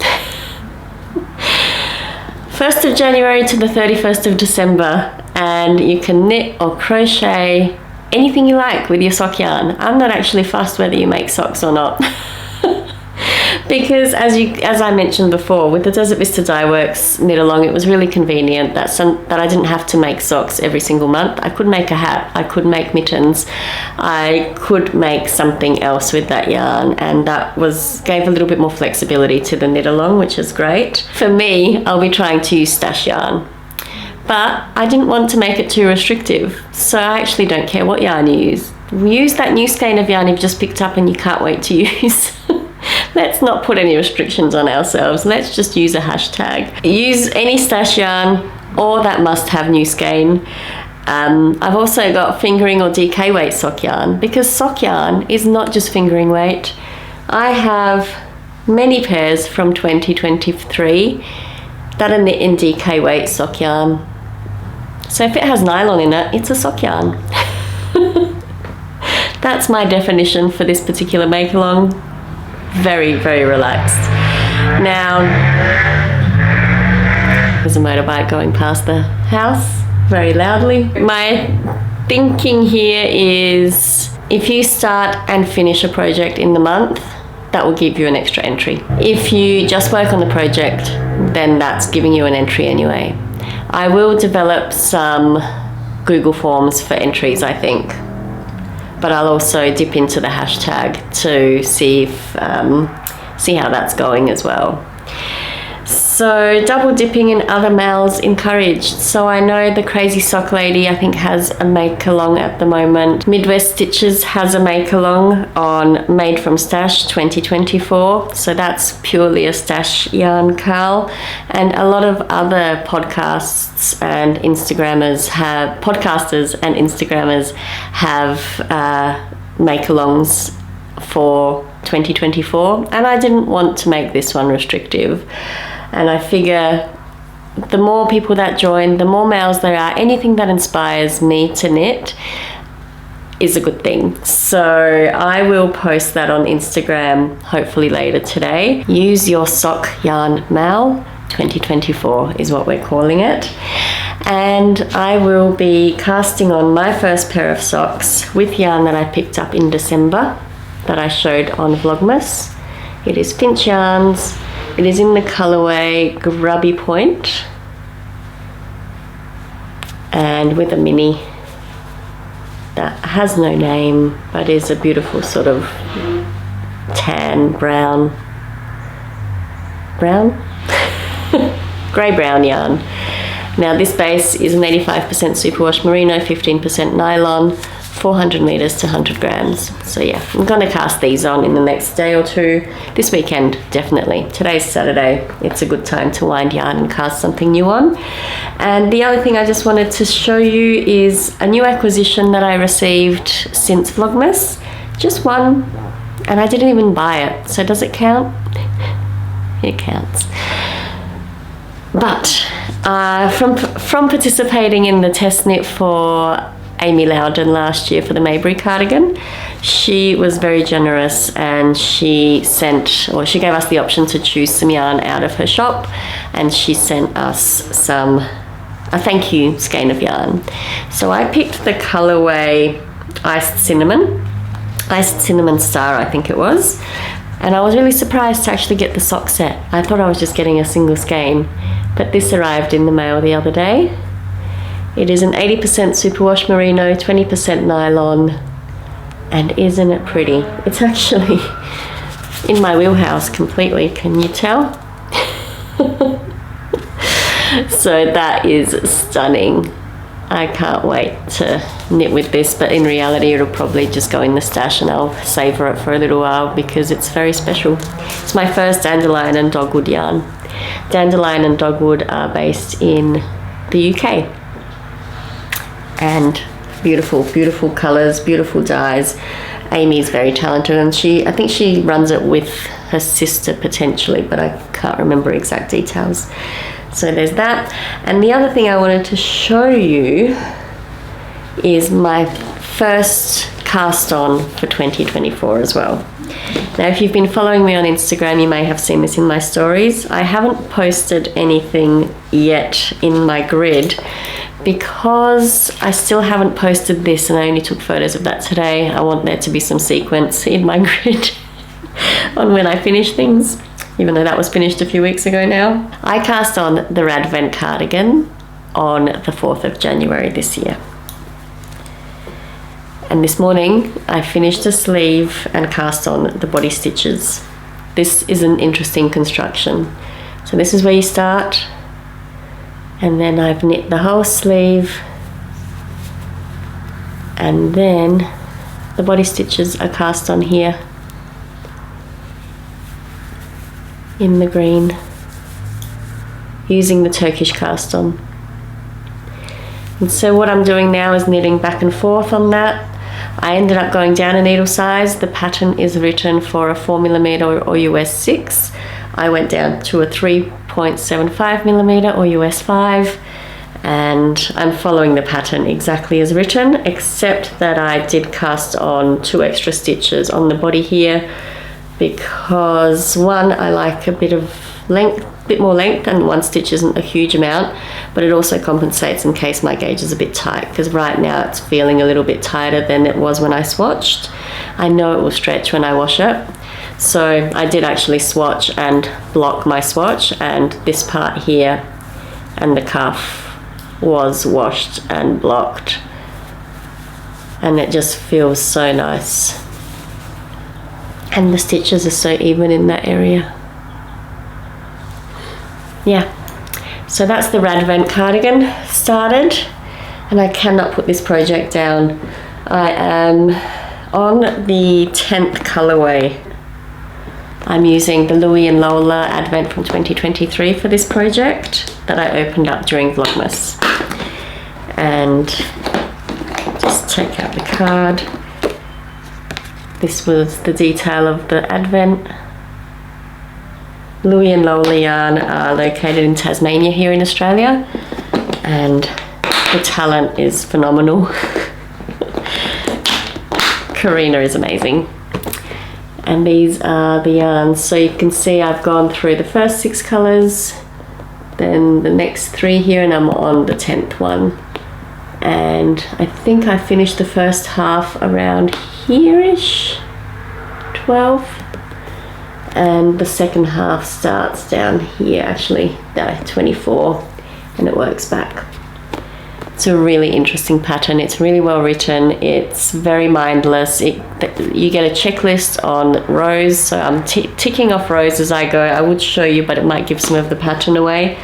1st of January to the 31st of December, and you can knit or crochet anything you like with your sock yarn. I'm not actually fussed whether you make socks or not. Because as I mentioned before, with the Desert Vista Dye Works knit along, it was really convenient that I didn't have to make socks every single month. I could make a hat, I could make mittens, I could make something else with that yarn, and that gave a little bit more flexibility to the knit along, which is great. For me, I'll be trying to use stash yarn, but I didn't want to make it too restrictive, so I actually don't care what yarn you use. Use that new skein of yarn you've just picked up and you can't wait to use. Let's not put any restrictions on ourselves. Let's just use a hashtag. Use any stash yarn or that must-have new skein. I've also got fingering or DK weight sock yarn, because sock yarn is not just fingering weight. I have many pairs from 2023 that are knit in DK weight sock yarn. So if it has nylon in it, it's a sock yarn. That's my definition for this particular make along. Very, very relaxed. Now, there's a motorbike going past the house very loudly. My thinking here is if you start and finish a project in the month, that will give you an extra entry. If you just work on the project, then that's giving you an entry anyway. I will develop some Google Forms for entries, I think. But I'll also dip into the hashtag to see how that's going as well. So double dipping in other males encouraged. So I know the Crazy Sock Lady, I think, has a make along at the moment. Midwest Stitches has a make along on Made from Stash 2024. So that's purely a stash yarn curl. And a lot of other podcasters and Instagrammers have make-alongs for 2024, and I didn't want to make this one restrictive. And I figure the more people that join, the more males there are. Anything that inspires me to knit is a good thing. So I will post that on Instagram hopefully later today. Use Your Sock Yarn Mal 2024 is what we're calling it. And I will be casting on my first pair of socks with yarn that I picked up in December that I showed on Vlogmas. It is Finch Yarns. It is in the colourway Grubby Point, and with a mini that has no name but is a beautiful sort of tan brown grey brown yarn. Now this base is an 85% superwash merino, 15% nylon, 400 meters to 100 grams. So yeah, I'm going to cast these on in the next day or two. This weekend, definitely. Today's Saturday. It's a good time to wind yarn and cast something new on. And the other thing I just wanted to show you is a new acquisition that I received since Vlogmas. Just one, and I didn't even buy it. So does it count? It counts. But From participating in the test knit for Amy Loudon last year for the Maybury cardigan, she was very generous and she gave us the option to choose some yarn out of her shop, and she sent us a thank you skein of yarn. So I picked the colorway Iced Cinnamon Star, I think it was, and I was really surprised to actually get the sock set. I thought I was just getting a single skein, but this arrived in the mail the other day. It is an 80% superwash merino, 20% nylon, and isn't it pretty? It's actually in my wheelhouse completely, can you tell? So that is stunning. I can't wait to knit with this, but in reality it'll probably just go in the stash and I'll savour it for a little while because it's very special. It's my first dandelion and dogwood yarn. Dandelion and dogwood are based in the UK. And beautiful, beautiful colours, beautiful dyes. Amy's very talented, and I think she runs it with her sister potentially, but I can't remember exact details. So there's that. And the other thing I wanted to show you is my first cast on for 2024 as well. Now, if you've been following me on Instagram, you may have seen this in my stories. I haven't posted anything yet in my grid because I still haven't posted this, and I only took photos of that today. I want there to be some sequence in my grid on when I finish things, even though that was finished a few weeks ago now. I cast on the Radvent cardigan on the 4th of January this year. And this morning I finished the sleeve and cast on the body stitches. This is an interesting construction. So this is where you start, and then I've knit the whole sleeve, and then the body stitches are cast on here in the green using the Turkish cast on. And so what I'm doing now is knitting back and forth on that. I ended up going down a needle size. The pattern is written for a 4mm or US 6. I went down to a 3.75mm or US 5, and I'm following the pattern exactly as written, except that I did cast on 2 extra stitches on the body here because one, I like a bit more length, and 1 stitch isn't a huge amount, but it also compensates in case my gauge is a bit tight, because right now it's feeling a little bit tighter than it was when I swatched. I know it will stretch when I wash it, so I did actually swatch and block my swatch, and this part here and the cuff was washed and blocked, and it just feels so nice, and the stitches are so even in that area. Yeah, so that's the Radvent cardigan started, and I cannot put this project down. I am on the 10th colorway. I'm using the Louis and Lola Advent from 2023 for this project that I opened up during Vlogmas. And just check out the card. This was the detail of the Advent. Louis and Lola yarn are located in Tasmania here in Australia, and the talent is phenomenal. Karina is amazing. And these are the yarns. So you can see I've gone through the first 6 colours, then the next 3 here, and I'm on the 10th one. And I think I finished the first half around here-ish, 12. And the second half starts down here, actually, 24, and it works back. It's a really interesting pattern. It's really well written. It's very mindless. You get a checklist on rows, so I'm ticking off rows as I go. I would show you, but it might give some of the pattern away.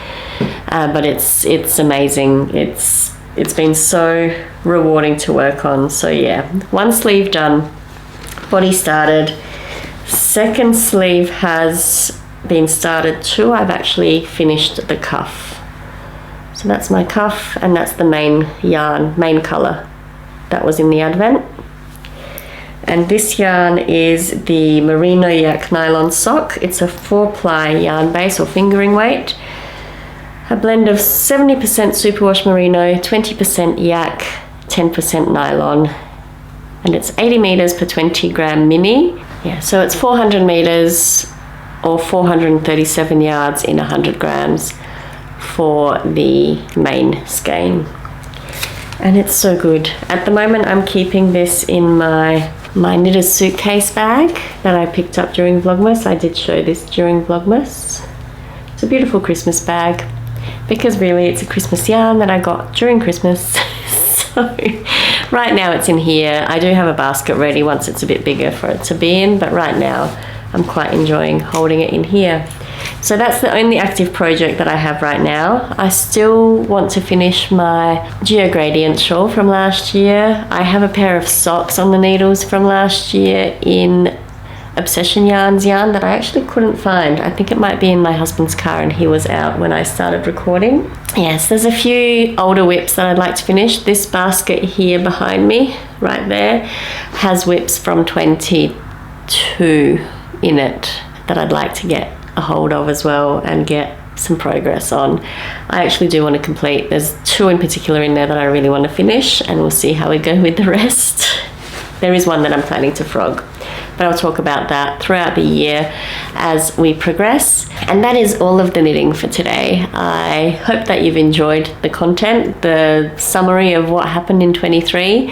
But it's amazing. It's been so rewarding to work on. So yeah, 1 sleeve done, body started. Second sleeve has been started too. I've actually finished the cuff. So that's my cuff, and that's the main yarn, main colour that was in the Advent. And this yarn is the Merino Yak Nylon Sock. It's a 4-ply yarn base or fingering weight. a blend of 70% superwash merino, 20% yak, 10% nylon, and it's 80 meters per 20 gram mini. Yeah, so it's 400 meters or 437 yards in 100 grams for the main skein. And it's so good. At the moment, I'm keeping this in my knitter's suitcase bag that I picked up during Vlogmas. I did show this during Vlogmas. It's a beautiful Christmas bag because really it's a Christmas yarn that I got during Christmas. So right now it's in here. I do have a basket ready once it's a bit bigger for it to be in, but right now I'm quite enjoying holding it in here. So that's the only active project that I have right now. I still want to finish my Geogradient shawl from last year. I have a pair of socks on the needles from last year in Obsession Yarns yarn that I actually couldn't find. I think it might be in my husband's car and he was out when I started recording. Yes, there's a few older whips that I'd like to finish. This basket here behind me, right there, has whips from 22 in it that I'd like to get a hold of as well and get some progress on. I actually do want to complete, there's 2 in particular in there that I really want to finish, and we'll see how we go with the rest. There is one that I'm planning to frog, but I'll talk about that throughout the year as we progress. And that is all of the knitting for today. I hope that you've enjoyed the content, the summary of what happened in 23,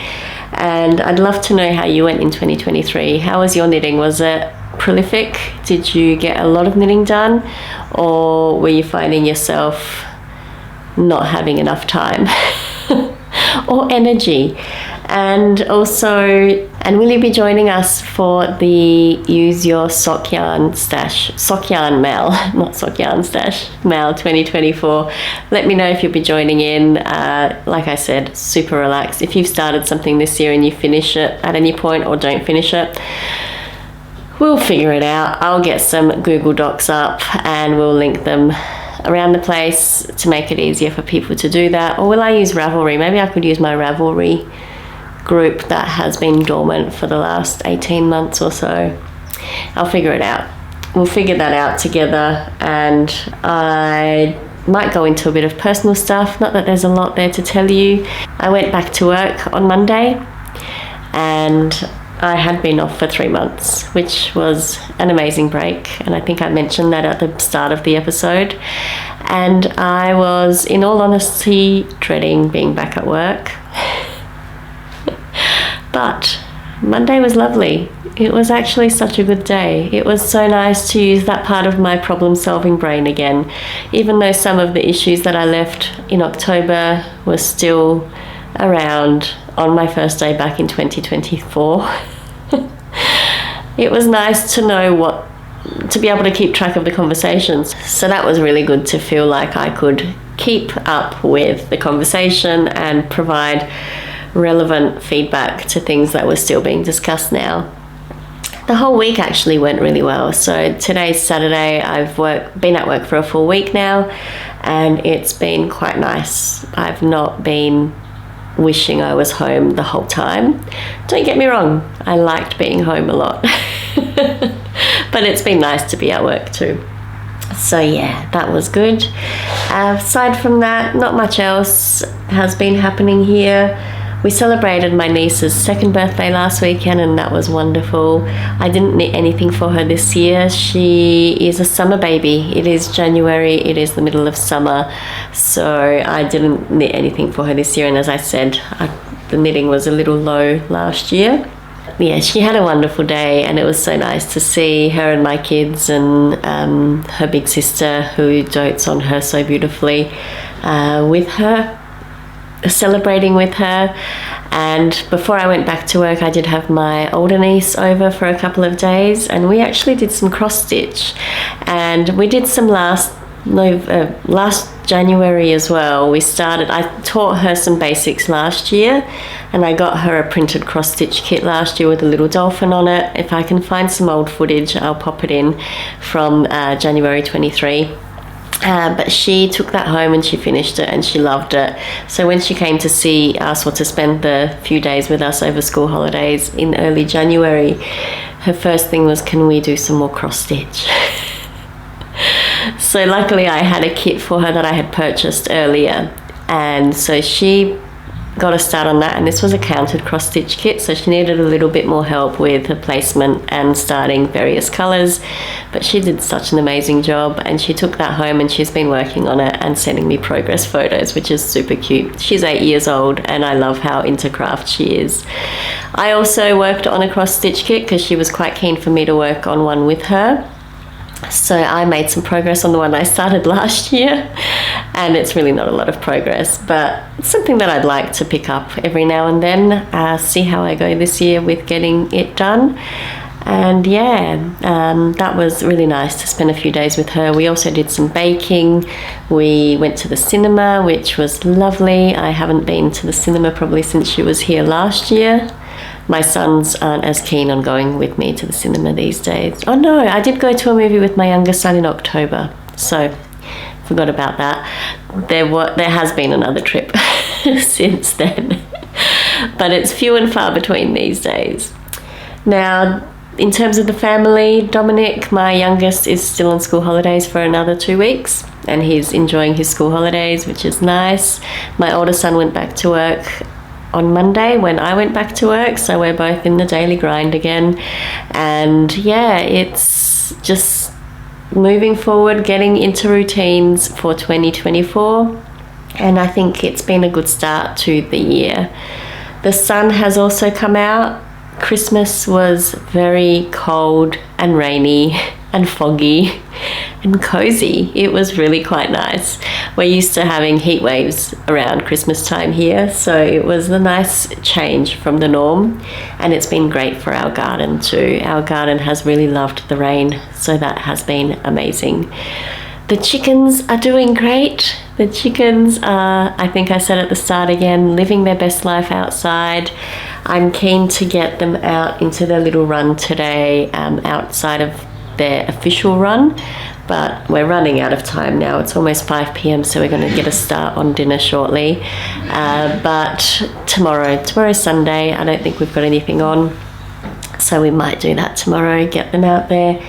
and I'd love to know how you went in 2023. How was your knitting? Was it prolific? Did you get a lot of knitting done, or were you finding yourself not having enough time or energy? And also, and will you be joining us for the Use Your Sock Yarn Mail, not Sock Yarn Stash, Mail 2024? Let me know if you'll be joining in. Like I said, super relaxed. If you've started something this year and you finish it at any point or don't finish it, we'll figure it out. I'll get some Google Docs up and we'll link them around the place to make it easier for people to do that. Or will I use Ravelry? Maybe I could use my Ravelry group that has been dormant for the last 18 months or so. I'll figure it out. We'll figure that out together, and I might go into a bit of personal stuff. Not that there's a lot there to tell you. I went back to work on Monday and I had been off for 3 months, which was an amazing break, and I think I mentioned that at the start of the episode. And I was, in all honesty, dreading being back at work. But Monday was lovely. It was actually such a good day. It was so nice to use that part of my problem-solving brain again, even though some of the issues that I left in October were still around on my first day back in 2024. It was nice to know to be able to keep track of the conversations. So that was really good to feel like I could keep up with the conversation and provide relevant feedback to things that were still being discussed now. The whole week actually went really well. So today's Saturday. I've been at work for a full week now, and it's been quite nice. I've not been wishing I was home the whole time. Don't get me wrong, I liked being home a lot. But it's been nice to be at work too. So yeah, that was good. Aside from that, not much else has been happening here. We celebrated my niece's 2nd birthday last weekend, and that was wonderful. I didn't knit anything for her this year. She is a summer baby. It is January, it is the middle of summer, so I didn't knit anything for her this year. And as I said, the knitting was a little low last year. Yeah, she had a wonderful day, and it was so nice to see her and my kids and her big sister, who dotes on her so beautifully, with her, celebrating with her. And before I went back to work, I did have my older niece over for a couple of days, and we actually did some cross stitch, and we did some last January as well. I taught her some basics last year, and I got her a printed cross stitch kit last year with a little dolphin on it. If I can find some old footage, I'll pop it in from January 23. But she took that home and she finished it and she loved it. So when she came to see us, or to spend the few days with us over school holidays in early January, her first thing was, can we do some more cross stitch? So luckily I had a kit for her that I had purchased earlier, and so she got a start on that, and this was a counted cross stitch kit, so she needed a little bit more help with the placement and starting various colors, but she did such an amazing job, and she took that home and she's been working on it and sending me progress photos, which is super cute. She's 8 years old and I love how into craft she is. I also worked on a cross stitch kit because she was quite keen for me to work on one with her. So I made some progress on the one I started last year, and it's really not a lot of progress, but it's something that I'd like to pick up every now and then, see how I go this year with getting it done. And that was really nice to spend a few days with her. We also did some baking. We went to the cinema, which was lovely. I haven't been to the cinema probably since she was here last year. My sons aren't as keen on going with me to the cinema these days. Oh no, I did go to a movie with my youngest son in October, so forgot about that. There has been another trip since then, but it's few and far between these days. Now, in terms of the family, Dominic, my youngest, is still on school holidays for another 2 weeks, and he's enjoying his school holidays, which is nice. My older son went back to work on Monday when I went back to work, so we're both in the daily grind again. And it's just moving forward, getting into routines for 2024, and I think it's been a good start to the year. The sun has also come out. Christmas was very cold and rainy and foggy and cozy. It was really quite nice. We're used to having heat waves around Christmas time here, so it was a nice change from the norm, and it's been great for our garden too. Our garden has really loved the rain, so that has been amazing. The chickens are doing great. The chickens are, I think I said at the start again, living their best life outside. I'm keen to get them out into their little run today, outside of their official run, but we're running out of time now. It's almost 5 p.m, so we're going to get a start on dinner shortly. But tomorrow's Sunday. I don't think we've got anything on, so we might do that tomorrow, get them out there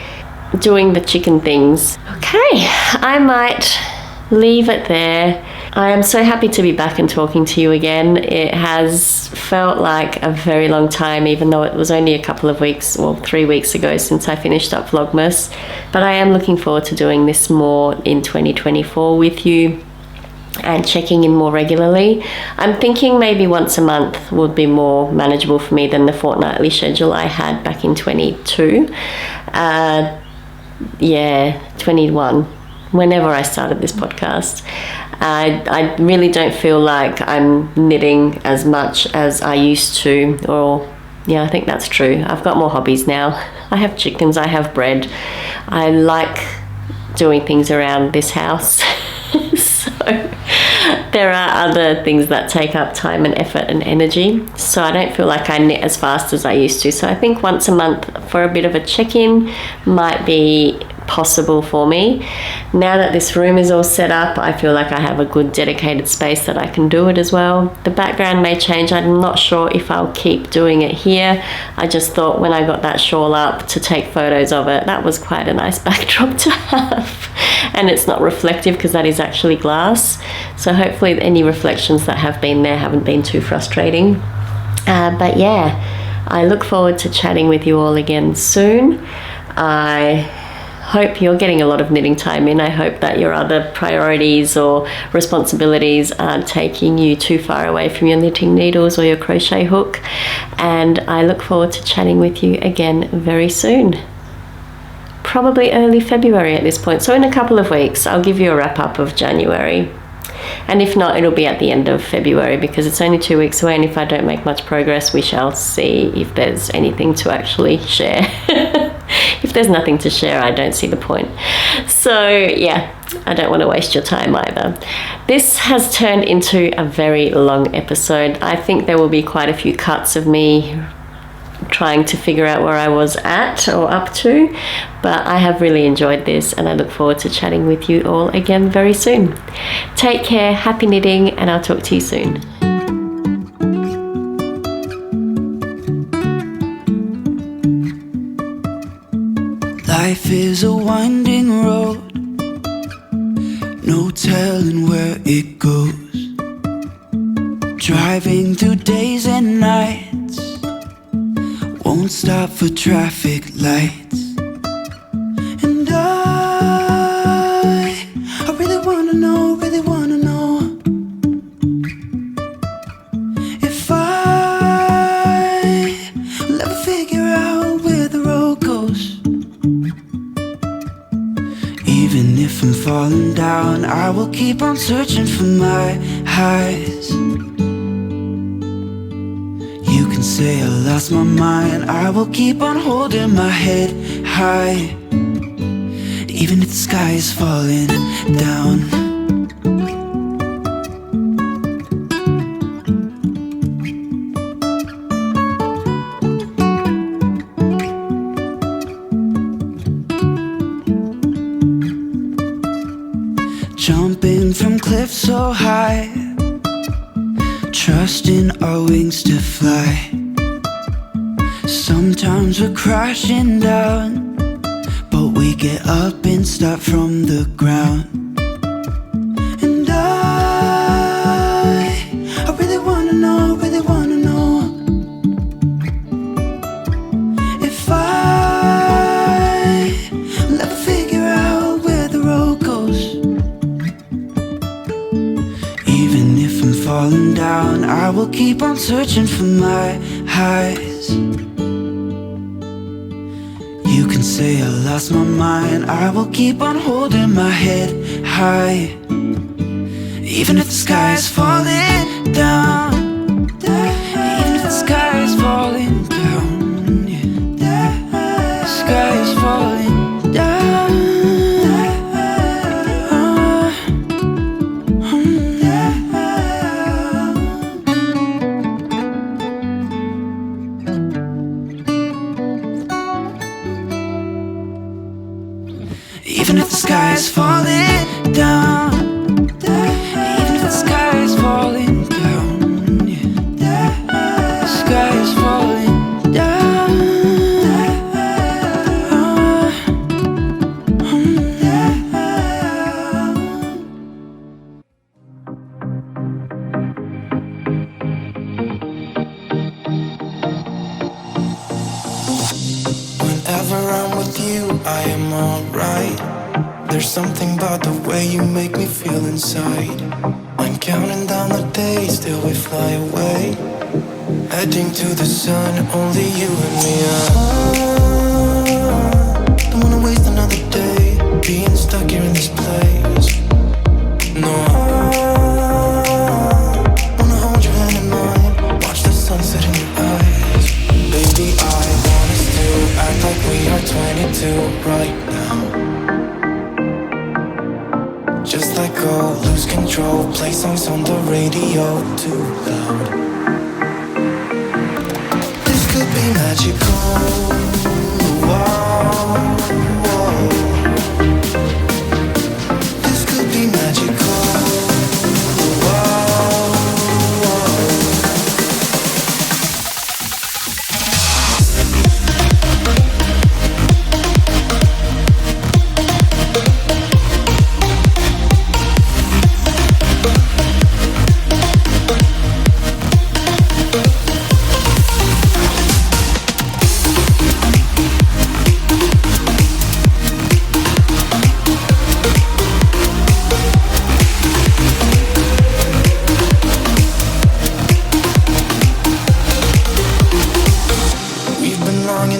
doing the chicken things. Okay, I might leave it there. I am so happy to be back and talking to you again. It has felt like a very long time, even though it was only a couple of weeks, or 3 weeks ago since I finished up Vlogmas. But I am looking forward to doing this more in 2024 with you and checking in more regularly. I'm thinking maybe once a month would be more manageable for me than the fortnightly schedule I had back in 22. 21, whenever I started this podcast. I really don't feel like I'm knitting as much as I used to, I think that's true. I've got more hobbies now. I have chickens, I have bread. I like doing things around this house. So there are other things that take up time and effort and energy. So I don't feel like I knit as fast as I used to. So I think once a month for a bit of a check-in might be possible for me. Now that this room is all set up, I feel like I have a good dedicated space that I can do it as well. The background may change. I'm not sure if I'll keep doing it here. I just thought when I got that shawl up to take photos of it, that was quite a nice backdrop to have. And it's not reflective because that is actually glass. So hopefully any reflections that have been there haven't been too frustrating. But yeah, I look forward to chatting with you all again soon. I hope you're getting a lot of knitting time in. I hope that your other priorities or responsibilities aren't taking you too far away from your knitting needles or your crochet hook. And I look forward to chatting with you again very soon. Probably early February at this point. So in a couple of weeks, I'll give you a wrap up of January. And if not, it'll be at the end of February because it's only 2 weeks away, and if I don't make much progress, we shall see if there's anything to actually share. If there's nothing to share, I don't see the point. So yeah, I don't want to waste your time either. This has turned into a very long episode. I think there will be quite a few cuts of me trying to figure out where I was at or up to, but I have really enjoyed this and I look forward to chatting with you all again very soon. Take care, happy knitting, and I'll talk to you soon. Life is a winding road, telling where it goes. Driving through days and nights, won't stop for traffic lights. And I really wanna know, if I will ever figure out where the road goes. Even if I'm falling down, I will keep on searching for my highs. You can say I lost my mind, I will keep on holding my head high. Even if the sky is falling down. Jumping from cliffs so high, trusting our wings to fly. Sometimes we're crashing down, but we get up and start from the ground. And I really wanna know, if I will ever figure out where the road goes. Even if I'm falling down, I will keep on searching for my highs. You can say I lost my mind, I will keep on holding my head high. Even if the sky is falling down, even if the sky is falling down, yeah. The sky is falling down. Even if the sky is falling down, even if the sky is falling down, yeah. The sky is falling down. Whenever I'm with you, I am alright. There's something about the way you make me feel inside. I'm counting down the days till we fly away, heading to the sun, only you and me. Don't wanna waste another day being stuck here in this place. No, wanna hold your hand in mine, watch the sunset in your eyes. Baby, I want us to act like we are 22 right now. Just let go, lose control, play songs on the radio too loud. This could be magical. Whoa, whoa. This could be magical. Whoa, whoa.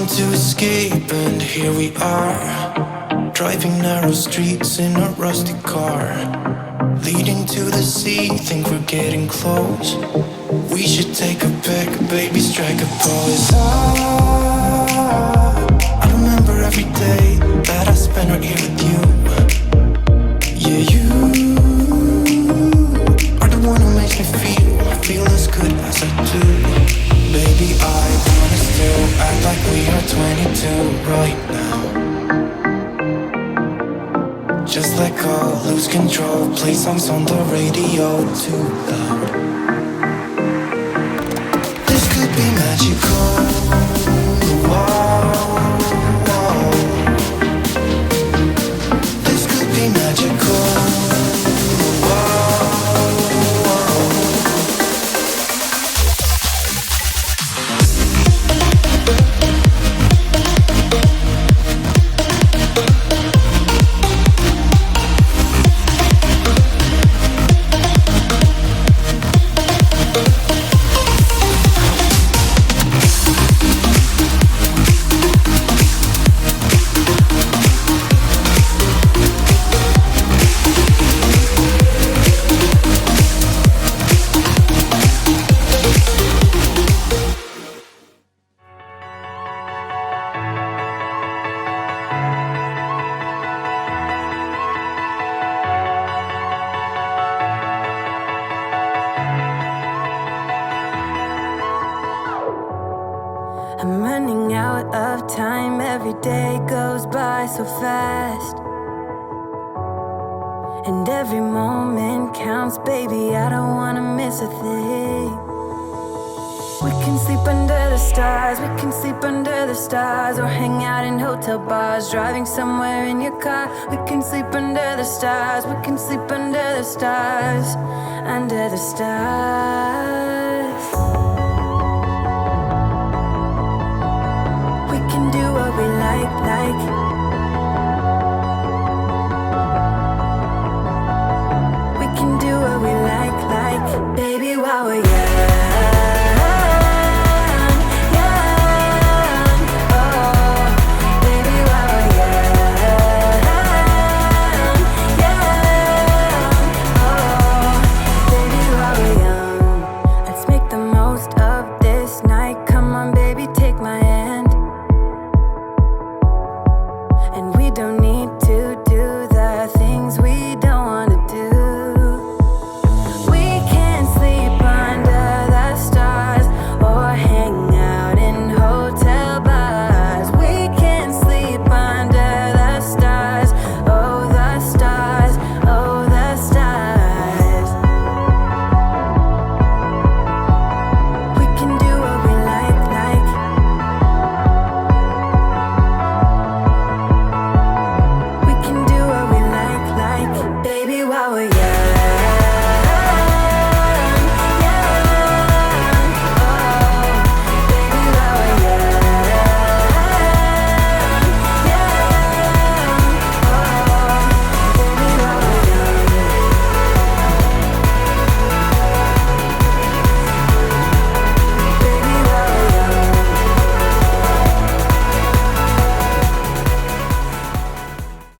To escape, and here we are, driving narrow streets in a rusty car, leading to the sea. Think we're getting close. We should take a pic, baby, strike a pose. I remember every day that I spent right here with you. Yeah, you are the one who makes me feel as good as I do. Baby, I want us to act like we are 22 right now. Just let go, lose control, play songs on the radio too loud. This could be magical. Whoa, whoa. This could be magical. I'm running out of time, every day goes by so fast. And every moment counts, baby, I don't wanna miss a thing. We can sleep under the stars, we can sleep under the stars, or hang out in hotel bars, driving somewhere in your car. We can sleep under the stars, we can sleep under the stars, under the stars. We can do what we like.